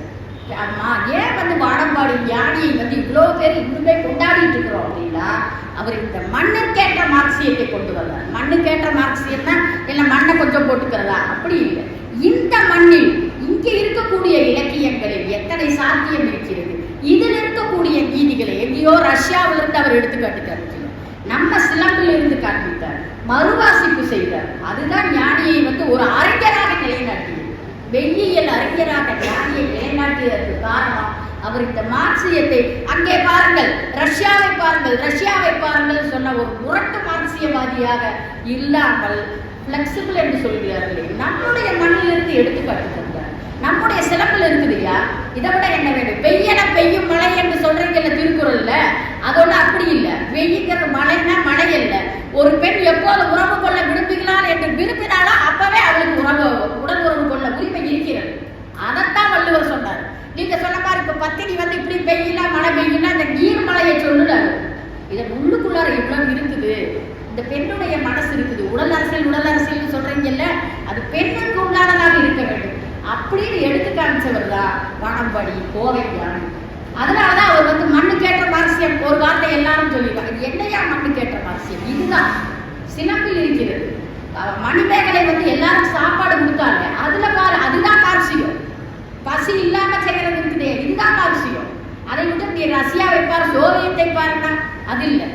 அம்மா ஏன் வானம்பாடி ஞானியை இவ்வளவு பேர் இன்னுமே கொண்டாடிட்டு இருக்கிறோம் அப்படின்னா, அவர் இந்த மண்ணுக்கேற்ற மார்க்சியத்தை கொண்டு வந்தார். மண்ணுக்கேற்ற மார்க்சியம்னா என்ன மண்ணை கொஞ்சம் போட்டுக்கிறதா, அப்படி இல்லை. இந்த மண்ணில் இங்கே இருக்கக்கூடிய இலக்கியங்களில் எத்தனை சாத்தியம் இருக்கிறது, இதில் இருக்கக்கூடிய நீதிகளை எங்கேயோ ரஷ்யாவிலிருந்து அவர் எடுத்துக்காட்டு காமிக்கிறார், நம்ம சிலம்பில் இருந்து காண்பித்தார், மறுவாசிப்பு செய்தார். அதுதான் ஞானியை ஒரு அறிஞராக நிலைநாட்டியது. வெள்ளியல் அறிஞராக ஞானியை நிலைநாட்டியதற்கு காரணம் அவர் இந்த மார்க்சியத்தை, அங்கே பாருங்கள் ரஷ்யாவை பாருங்கள், ரஷ்யாவை பாருங்கள் சொன்ன ஒரு முரட்டு மார்க்சியவாதியாக இல்லாமல் பிளெக்சிபிள் என்று சொல்கிறார்களே, நம்முடைய மண்ணிலிருந்து எடுத்துக்காட்டு தந்தார். நம்முடைய சிலம்பில் இருக்குதுயா, இதை விட என்ன வேண்டும்? பெய்யன பெய்யும் மழை என்று சொல்றீங்கல்ல திருக்குறள்ல, அதோட அப்படி இல்லை. வெய்யுங்கிற மழைன்னா மழை அல்ல. ஒரு பெண் எப்போது உறவு கொள்ள விரும்புகிறாள் என்று விரும்பினாலோ அப்பவே அவளுக்கு உடல் உறவு கொள்ள உரிமை இருக்கிறது. அதைத்தான் வள்ளுவர் சொன்னார். நீங்க சொன்ன மாதிரி இப்ப பத்தினி இப்படி பெய்யல மழை பெய்யுன்னா அந்த நீர் மலையை சொல்லுறாரு. இதன் உள்ளுக்குள்ளார எவ்வளவு இருக்குது, இந்த பெண்ணுடைய மனசு இருக்குது. உடல் அரசியல் சொல்றீங்கல்ல, அது பெண்ணுக்கு உள்ளானதாக இருக்க வேண்டும் அப்படின்னு எடுத்து காமிச்சவர் தான் வானம்பாடி கோவை ஞானி. அதனாலதான் அவர் மண்ணுக்கேற்ற மார்க்சியம் ஒரு வார்த்தை எல்லாரும் சொல்லிடுவாங்க. என்னையா மண்ணுக்கேற்ற மார்க்சியம்? இதுதான் சிலம்பில் இருக்கிறது. மணிமேகலை எல்லாரும் சாப்பாடு கொடுத்தாங்க, அதுல பாரு அதுதான் மார்க்சியம். பசி இல்லாம செய்யறது இருக்குதே, இதுதான் மார்க்சியம். அதை விட்டு நீ ரஷ்யாவை பாரு, சோவியத்தை பாருன்னா அது இல்லை.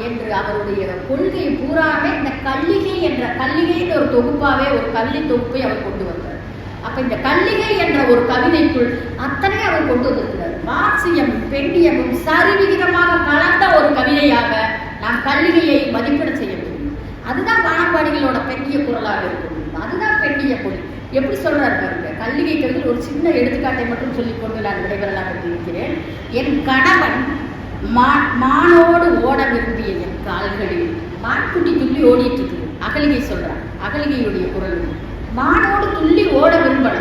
என்று அவருடைய கொள்கை பூராவே இந்த கல்லிகை என்ற கல்லிகைன்னு ஒரு தொகுப்பாவே ஒரு கல்வி தொகுப்பை அவர் கொண்டு வந்தார். அப்ப இந்த கல்லிகை என்ற ஒரு கவிதைக்குள் அத்தனை அவர் கொண்டு வந்திருக்கிறார். மார்க்சியம் பெண்ணியமும் சரிவிகிதமாக கலந்த ஒரு கவிதையாக நாம் கல்லிகையை மதிப்பிட செய்ய முடியும். அதுதான் வானம்பாடிகளோட பெண்ணிய குரலாக இருக்கும். அதுதான் பெண்ணிய பொருள். எப்படி சொல்றாரு பாருங்க, கல்லிகை கவிதை ஒரு சின்ன எடுத்துக்காட்டை மட்டும் சொல்லிக்கொண்டு நான் விடைபெறலாம் இருக்கிறேன். என் கணவன் மானோடு ஓட விரும்பிய என் கால்களில் மான்குட்டி துள்ளி ஓடிட்டு இருக்குது. அகலிகை சொல்றான், அகலிகையுடைய குரல். மானோடு துள்ளி ஓட விரும்பல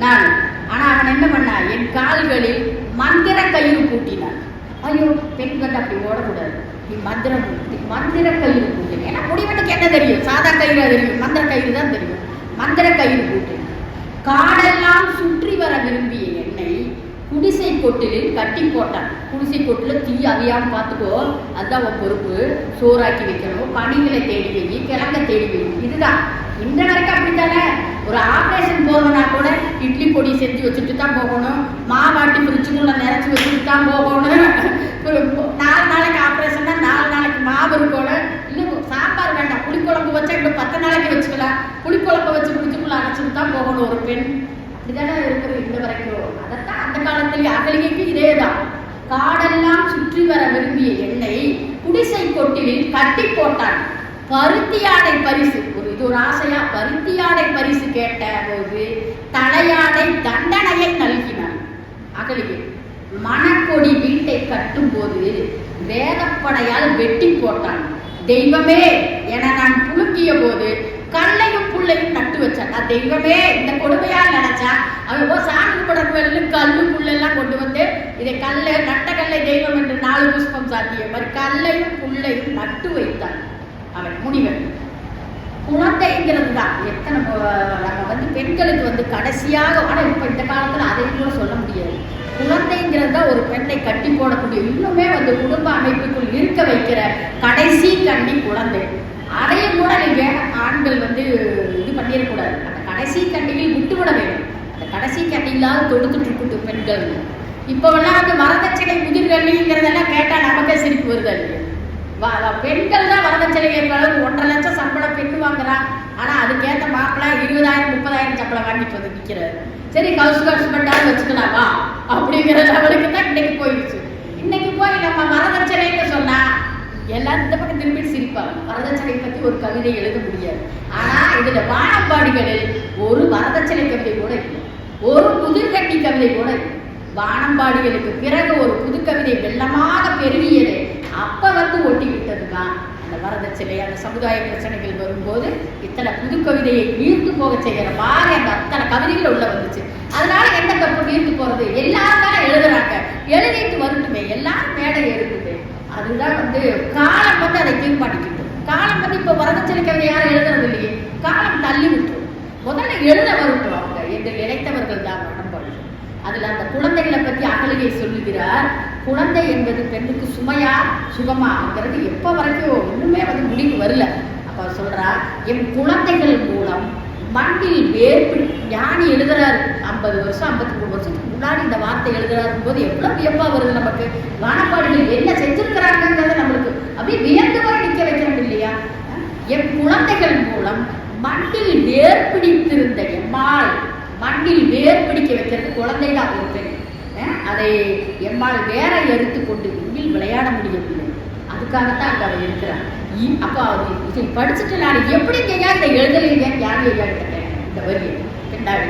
நான், ஆனா அவன் என்ன பண்ணா, என் கால்களில் மந்திர கயிறு பூட்டினான். ஐயோ, பெண் அப்படி ஓடக்கூடாது, நீ மந்திர கயிறு பூட்டின. ஏன்னா முடிவெட்டுக்கு என்ன தெரியும், சாதா கயிறு தெரியும், மந்திர கயிறு தான் தெரியும். மந்திர கயிறு பூட்டினான். காடெல்லாம் சுற்றி வர விரும்பிய என்னை குடிசை கொட்டிலில் கட்டி போட்டான். குடிசை கொட்டில தீ அவியாம பார்த்துக்கோ, அதுதான் உன் பொறுப்பு. சோறாக்கி வைக்கணும், பணிகளை தேடி வை, கிழங்க தேடி வை. இதுதான் இந்த வரைக்கும் அப்படித்தானே. ஒரு ஆப்ரேஷன் போகணும்னா கூட இட்லி பொடி செஞ்சு வச்சுட்டு தான் போகணும், மாவாட்டி ஃப்ரிட்ஜுக்குள்ள நிறச்சி வச்சுட்டு தான் போகணும். 4 நாளைக்கு ஆப்ரேஷன்னா 4 நாளைக்கு மாவு இருக்கணும். இன்னும் சாம்பார் வேண்டாம், புளிக்குழம்பு வச்சா இன்னும் 10 நாளைக்கு வச்சுக்கலாம். புளிக்குழம்பு வச்சு ஃப்ரிட்ஜுக்குள்ள அரைச்சிட்டு தான் போகணும் ஒரு பெண். அப்படிதானே இருக்கிறது இந்த வரைக்கும். அதைத்தான் அந்த காலத்திலேயே அகலிகைக்கு இதேதான். காடெல்லாம் சுற்றி வர விரும்பிய என்னை குடிசை கொட்டிலில் கட்டி போட்டான். பருத்தியாடை பரிசு, இது ஒரு ஆசையா, பருத்தியாடை பரிசு கேட்ட போது தலையாடை தண்டனையை நல்கினான். அகலிகை மணக்கொடி வீட்டை கட்டும் போது வேதப்படையால் வெட்டி போட்டான். தெய்வமே என நான் புழுங்கிய போது கல்லையும் கல்லுக்குள்ளையும் நட்டு வச்சான். நான் தெய்வமே இந்த கொடுமையால் நினைச்சான். அவன் சாமி படக்குள்ள கல்லுக்குள்ளெல்லாம் கொண்டு வந்து இதை கல்லை நட்ட கல்லை தெய்வம் என்று 4 புஷ்பம் சாத்திய மாதிரி கல்லையும் புல்லையும் நட்டு வைத்தான் அவன் முனிவன். குழந்தைங்கிறது தான் எத்தனை நம்ம வந்து பெண்களுக்கு வந்து கடைசியாக, ஆனால் இப்போ இந்த காலத்தில் அதையும் கூட சொல்ல முடியாது. குழந்தைங்கிறது தான் ஒரு பெண்ணை கட்டி போடக்கூடிய, இன்னுமே வந்து குடும்ப அமைப்புக்குள் இருக்க வைக்கிற கடைசி கண்ணி குழந்தை. அதையும் கூட நீங்கள் ஆண்கள் வந்து இது பண்ணிடக்கூடாது. அந்த கடைசி கண்ணியில் விட்டுவிட வேண்டும். அந்த கடைசி கண்ணியில்லாத தொடுத்துட்டு இருக்கட்டு பெண்கள். இப்போவெல்லாம் வந்து வரதட்சணை முதிர்கல்விங்கிறதெல்லாம் கேட்டால் நமக்கே சிரிப்பு வருது. பெண்கள் தான் வரதட்சணை கேட்கறது. 1.5 லட்சம் சம்பளம் பெண்ணு வாங்குறான். ஆனால் அதுக்கேற்ற மாப்பிள்ளை 20,000 30,000 சம்பளம் வாங்கிட்டு வந்து நிற்கிறாரு. சரி ஹவுஸ் ஹஸ்பண்டாலும் வச்சுக்கலாமா அப்படிங்கிற லெவலுக்கு தான் இன்னைக்கு போயிடுச்சு. இன்னைக்கு போய் நம்ம வரதட்சணைன்னு சொன்னா எல்லாரும் இந்த பக்கம் திரும்பி சிரிப்பாங்க. வரதட்சணை பற்றி ஒரு கவிதை எழுத முடியாது. ஆனால் இதில் வானம்பாடிகளில் ஒரு வரதட்சணை கவிதை கூட இல்லை, ஒரு புதுக்கட்டி கவிதை கூட இல்லை. வானம்பாடிகளுக்கு பிறகு ஒரு புது கவிதை வெள்ளமாக பெருகியது. அப்போ வந்து ஒட்டி விட்டது தான் அந்த வரதட்சணை. அந்த சமுதாய பிரச்சனைகள் வரும்போது இத்தனை புது கவிதையை வீர்த்து போக செய்கிற மாதிரி அந்த அத்தனை கவிதைகள் உள்ள வந்துச்சு. அதனால என்ன தப்பு வீர்த்து போகிறது? எல்லாரும் தானே எழுதுறாங்க, எழுதிட்டு வரட்டுமே, எல்லாரும் மேடை எழுதுது. அதுதான் வந்து காலம் வந்து அதை தீர்மானிக்கிட்டு. காலம் வந்து இப்போ வரதட்சணை கவிதை யாரும் எழுதுறது இல்லையே, காலம் தள்ளி விட்டுரும். முதல்ல எழுத வரட்டும் அவங்க என்று நினைத்தவர்கள் தான் மனம்பாடு. அதில் அந்த குழந்தைகளை பற்றி அகலிகை சொல்லுகிறார். குழந்தை என்பது பெண்ணுக்கு சுமையா சுகமாங்கிறது எப்போ வரைக்கும் இன்னுமே வந்து முடிவு வரல. அப்போ சொல்றா, என் குழந்தைகள் மூலம் மண்ணில் வேர்பிடி. ஞானி எழுதுறாரு 50 வருஷம் 53 வருஷத்துக்கு முன்னாடி இந்த வார்த்தை எழுதுறாருக்கும் போது எவ்வளவு வியப்பா வருது நமக்கு. வானப்பாடிகள் என்ன செஞ்சிருக்கிறாங்கிறத நம்மளுக்கு அப்படியே வியந்து வர நிற்க வைக்கிறது இல்லையா? என் குழந்தைகள் மூலம் மண்ணில் வேர்பிடித்திருந்த எம்மாள், மண்ணில் வேர் பிடிக்க வைக்கிறது குழந்தைதான் ஒரு பெண். அதை எம்மாள் வேற எடுத்து கொண்டு விண்ணில் விளையாட முடியவில்லை. அதுக்காகத்தான் அங்கே அவள் இருக்கிறான். அப்போ அவர் இதை படிச்சுட்டு நான் எப்படி ஐயா இதை எழுதலைங்க யாரும் ஐயா கிட்டேன் இந்த வரியை பின்னாடி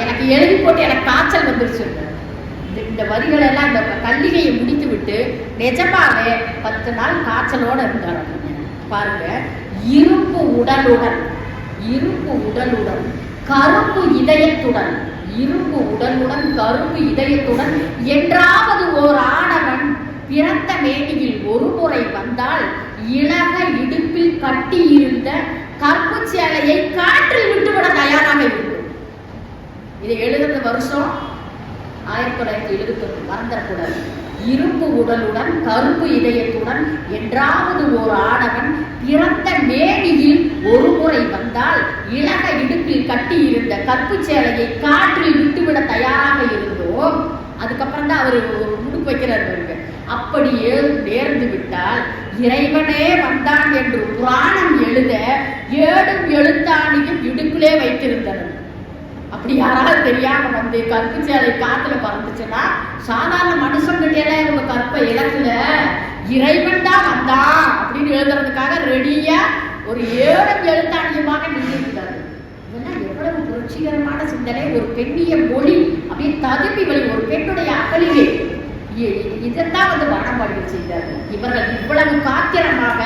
எனக்கு எழுதி போட்டு எனக்கு காய்ச்சல் வந்துருச்சு. இந்த வரிகள் எல்லாம் இந்த கல்லிகையை முடித்து விட்டு நிஜமாவே 10 நாள் காய்ச்சலோடு இருந்தார். பாருங்க, இரும்பு உடலுடன், இரும்பு உடலுடன் கரும்பு இதயத்துடன், இரும்பு உடலுடன் கரும்பு இதயத்துடன் என்றாவது ஓர் ஆடவன் பிறந்த மேனியில் ஒரு முறை வந்தால் இளக இடுப்பில் கட்டியிருந்த கற்பு சேலையை காற்றில் விட்டுவிட தயாராக இருக்கும். இதை எழுதுற வருஷம் 1971, மறந்துடக்கூடாது. இரும்பு உடலுடன் கருப்பு இதயத்துடன் என்றாவது ஒரு ஆடவன் பிறந்த மேனியில் ஒரு முறை வந்தால் இளக இடுப்பில் கட்டியிருந்த கற்பு சேலையை காற்றில் விட்டுவிட தயாராக இருந்தோம். அதுக்கப்புறம் தான் அவர் ஒரு முடுக்கு வைக்கிறார். அப்படி நேர்ந்து விட்டால் இறைவனே வந்தான் என்று புராணம் எழுத ஏடும் எழுத்தாணியும் இடுப்பிலே வைத்திருந்தனர். அப்படி யாராவது தெரியாம வந்து கற்பு சேலை காத்துல பறந்துச்சுன்னா சாதாரண மனுஷங்கிட்ட இவங்க கற்பை இழக்கல, இறைவன் தான் வந்தான் அப்படின்னு எழுதுறதுக்காக ரெடியா ஒரு ஏடும் எழுத்தாணியமாக நின்றுட்டாரு. இதெல்லாம் எவ்வளவு புரட்சிகரமான சிந்தனை. ஒரு பெண்ணிய மொழி அப்படியே ததும்பி வழி ஒரு பெண்ணுடைய அகலிகை. இதைத்தான் வந்து வானம்பாடிகள் செய்தார்கள். இவர்கள் இவ்வளவு காத்திரமாக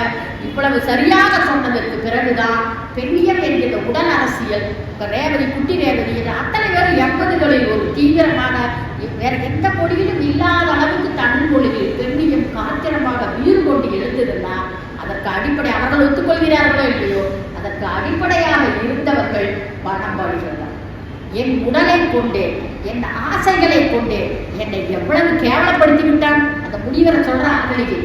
இவ்வளவு சரியாக சொன்னதற்கு பிறகுதான் பெண்ணியம் என்கிற உடல் அரசியல் ரேவதி, குட்டி ரேவதி அத்தனை பேர் 80களில் ஒரு தீவிரமான வேற எந்த மொழியிலும் இல்லாத அளவுக்கு தமிழ் மொழியில் பெண்ணியம் காத்திரமாக வீறு கொண்டு எழுந்ததுன்னா அதற்கு அடிப்படை அவர்கள் ஒத்துக்கொள்கிறார்களோ இல்லையோ அதற்கு அடிப்படையாக இருந்தவர்கள் வானம்பாடிகள் தான். என் உடலை கொண்டே என் ஆசைகளை கொண்டே என்னை எவ்வளவு கேவலப்படுத்தி விட்டான் அந்த முனிவரை சொல்ற அகலிகை.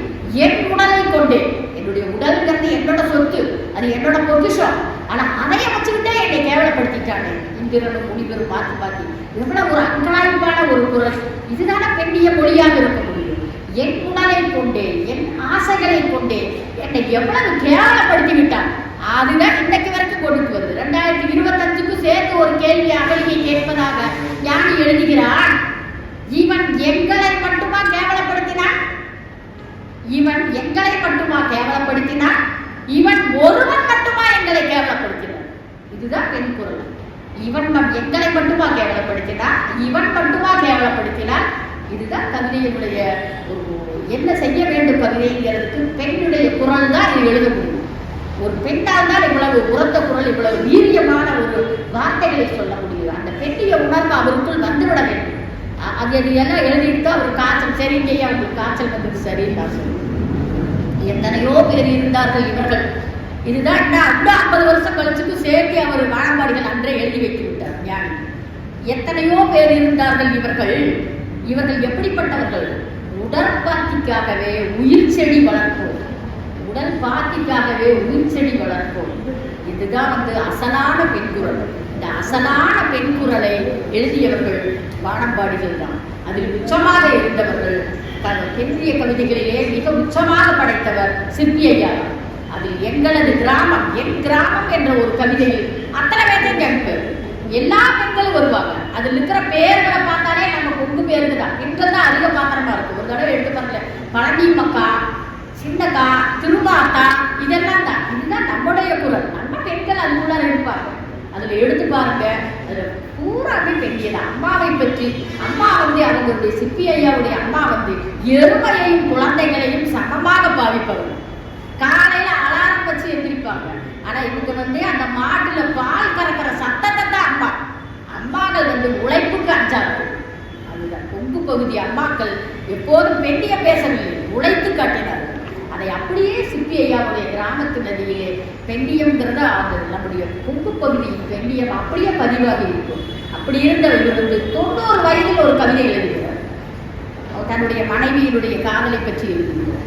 என் உடலை கொண்டே, என்னுடைய உடல்ங்கிறது என்னோட சொத்து, அது என்னோட பொக்கிஷம், ஆனா அதைய வச்சுக்கிட்டே என்னை கேவலப்படுத்திட்டானே. இந்திரனும் முனிவரும் மாற்றி மாற்றி எவ்வளவு ஒரு அங்கலாய்ப்பான ஒரு குரல். இதுதான பெண்ணிய மொழியாக இருக்க முடியும். என் உடலை கொண்டே என் ஆசைகளை கொண்டே என்னை எவ்வளவு கேவலப்படுத்தி விட்டான். அதுதான் இன்னைக்கு வரைக்கும் கொண்டு வருது. 2025க்கு சேர்த்து ஒரு கேள்வி அகலிகை கேட்பதாக ஞானி எழுதுகிறான். இவன் எங்களை மட்டுமா கேவலப்படுத்தினான்? இவன் எங்களை மட்டுமா கேவலப்படுத்தினான்? இவன் ஒருவன் மட்டுமா எங்களை கேவலப்படுத்தினான்? இதுதான் பெண் குரல். இவன் எங்களை மட்டுமா கேவலப்படுத்தினான்? இவன் மட்டுமா கேவலப்படுத்தினான்? இதுதான் கவிதையுடைய ஒரு என்ன செய்ய வேண்டும் கவிதைங்கிறதுக்கு பெண்ணுடைய குரல் தான் இது எழுத முடியும். ஒரு பெண்ணால் தான் இவ்வளவு உரத்த குரல், இவ்வளவு வீரியமான ஒரு வார்த்தைகளை சொல்ல முடியும். அந்த பெண்ணிய உணர்வு அவருக்குள் வந்துவிட வேண்டும். அது எல்லாம் எழுதிட்டு அவர் காய்ச்சல் சரிங்கய்யா, அவங்களுக்கு காய்ச்சல் வந்தது சரின்னு நான் சொல்லுவேன். எத்தனையோ பேர் இருந்தார்கள் இவர்கள். இதுதான் இன்னும் 50 வருஷம் கழிச்சுக்கு சேர்த்து அவர் வானம்பாடிகள் அன்றே எழுதி வைத்து விட்டார் ஞானி. எத்தனையோ பேர் இருந்தார்கள் இவர்கள். இவர்கள் எப்படிப்பட்டவர்கள்? உடற்பாத்திக்காகவே உயிர் செடி வளர்ப்போம், உடல் பாத்திக்காகவே உயிர் செடி வளர்ப்போம். இதுதான் அசலான பெண்குரல். இந்த அசலான பெண்குரலை எழுதியவர்கள் வானம்பாடிகள் தான். அதில் உச்சமாக இருந்தவர்கள் பெரிய கவிதைகளிலே மிக உச்சமாக படைத்தவர் சிற்பி ஐயா. அதில் எங்களது கிராமம், என் கிராமம் என்ற ஒரு கவிதையில் அத்தனை பேர்த்தையும் கேட்பேன். எல்லா பெண்களும் வருவாங்க. அதில் இருக்கிற பேர்களை பார்த்தாலே நம்ம கொங்கு பேருக்கு தான். பெண்கள் தான் அதிக பாத்திரமா இருக்கும். ஒரு தடவை எடுத்து பாருங்க, பழனியம்மக்கா, சின்னக்கா, திருமாத்தா, இதெல்லாம் தான். இதுதான் நம்முடைய குரல். நம்ம பெண்கள் அதுக்குள்ளார எடுப்பாங்க. அதுல எடுத்து பாருங்க, அதுல பூராமே பெண்ணியது. அம்மாவை பற்றி அம்மா அவங்களுடைய சிற்பி ஐயாவுடைய அம்மா எருமையையும் குழந்தைகளையும் சமமாக பாவிப்பவர்கள். காலையில அலாரம் வச்சு எந்திரிப்பாங்க. ஆனா இவங்க அந்த மாட்டுல பால் கறக்கிற சத்தத்தை தான் அம்மாக்கள் உழைப்புக்கு அஞ்சார்கள். அதுதான் கொங்கு பகுதி அம்மாக்கள் எப்போதும் பெண்ணிய பேசவில்லை, உழைத்து காட்டினார்கள். அதை அப்படியே சிற்பி ஐயாவுடைய கிராமத்து நதியிலே பெண்ணியம்ங்கிறத அது நம்முடைய கொங்கு பகுதியில் பெண்ணியம் அப்படியே பதிவாகி இருக்கும். அப்படி இருந்த இவருடைய 90 வயதில் ஒரு கவிதை எழுதுகிறார். தன்னுடைய மனைவியினுடைய காதலை பற்றி எழுதுகிறார்.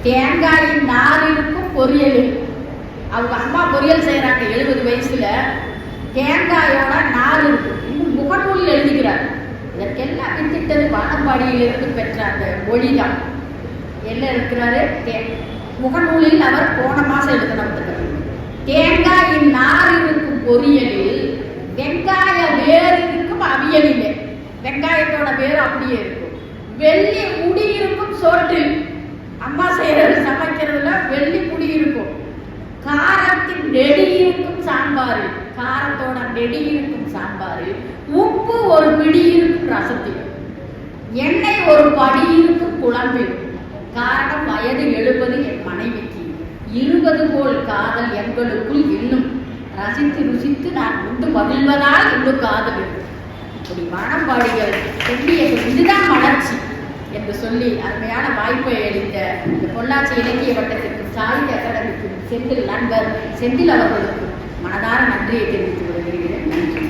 தேங்காயின் நார் இருக்கும் பொரியல். அவங்க அம்மா பொரியல் செய்யறாங்க 70 வயசுல. தேங்காயோட நார் இருக்கும். இன்னும் முகநூலில் எழுதுகிறார். இதற்கெல்லாம் வித்திட்டது வானம்பாடியிலிருந்து பெற்ற அந்த மொழிதான். என்ன இருக்கிறாரு முகநூலில் அவர் போன மாசம் எழுதினார். தேங்காயின் நார் இருக்கும் பொரியலில் வெங்காய வேர் இருக்கும் அவியலிலே. வெங்காயத்தோட வேர் அப்படியே இருக்கும். வெள்ளி முடி இருக்கும் சோற்றில். அம்மா செய்யறது சமைக்கிறதுல வெள்ளி முடி இருக்கும். காரத்தின் நெடி இருக்கும் சாம்பாரில். காரத்தோட நெடி இருக்கும் சாம்பாரில். உப்பு ஒரு பிடி இருக்கும் ரசத்தில். எண்ணெய் ஒரு படி இருக்கும் குழம்பில். காரணம் வயது 70 என் மனைவிக்கு. 20 போல் காதல் எங்களுக்குள் இன்னும். ரசித்து ருசித்து நான் உண்டு மகிழ்வதால் இன்னும் காதல். இப்படி வானம்பாடிகள் பெண்ணிய இதுதான் வளர்ச்சி என்று சொல்லி அருமையான வாய்ப்பை அளித்த இந்த பொள்ளாச்சி இலக்கிய வட்டத்திற்கும் சாகித்ய அகாடமிக்கும் செந்தில் நண்பர் செந்தில் அவர்களுக்கும் மனதார நன்றியை தெரிவித்து விடுகிறேன். நன்றி.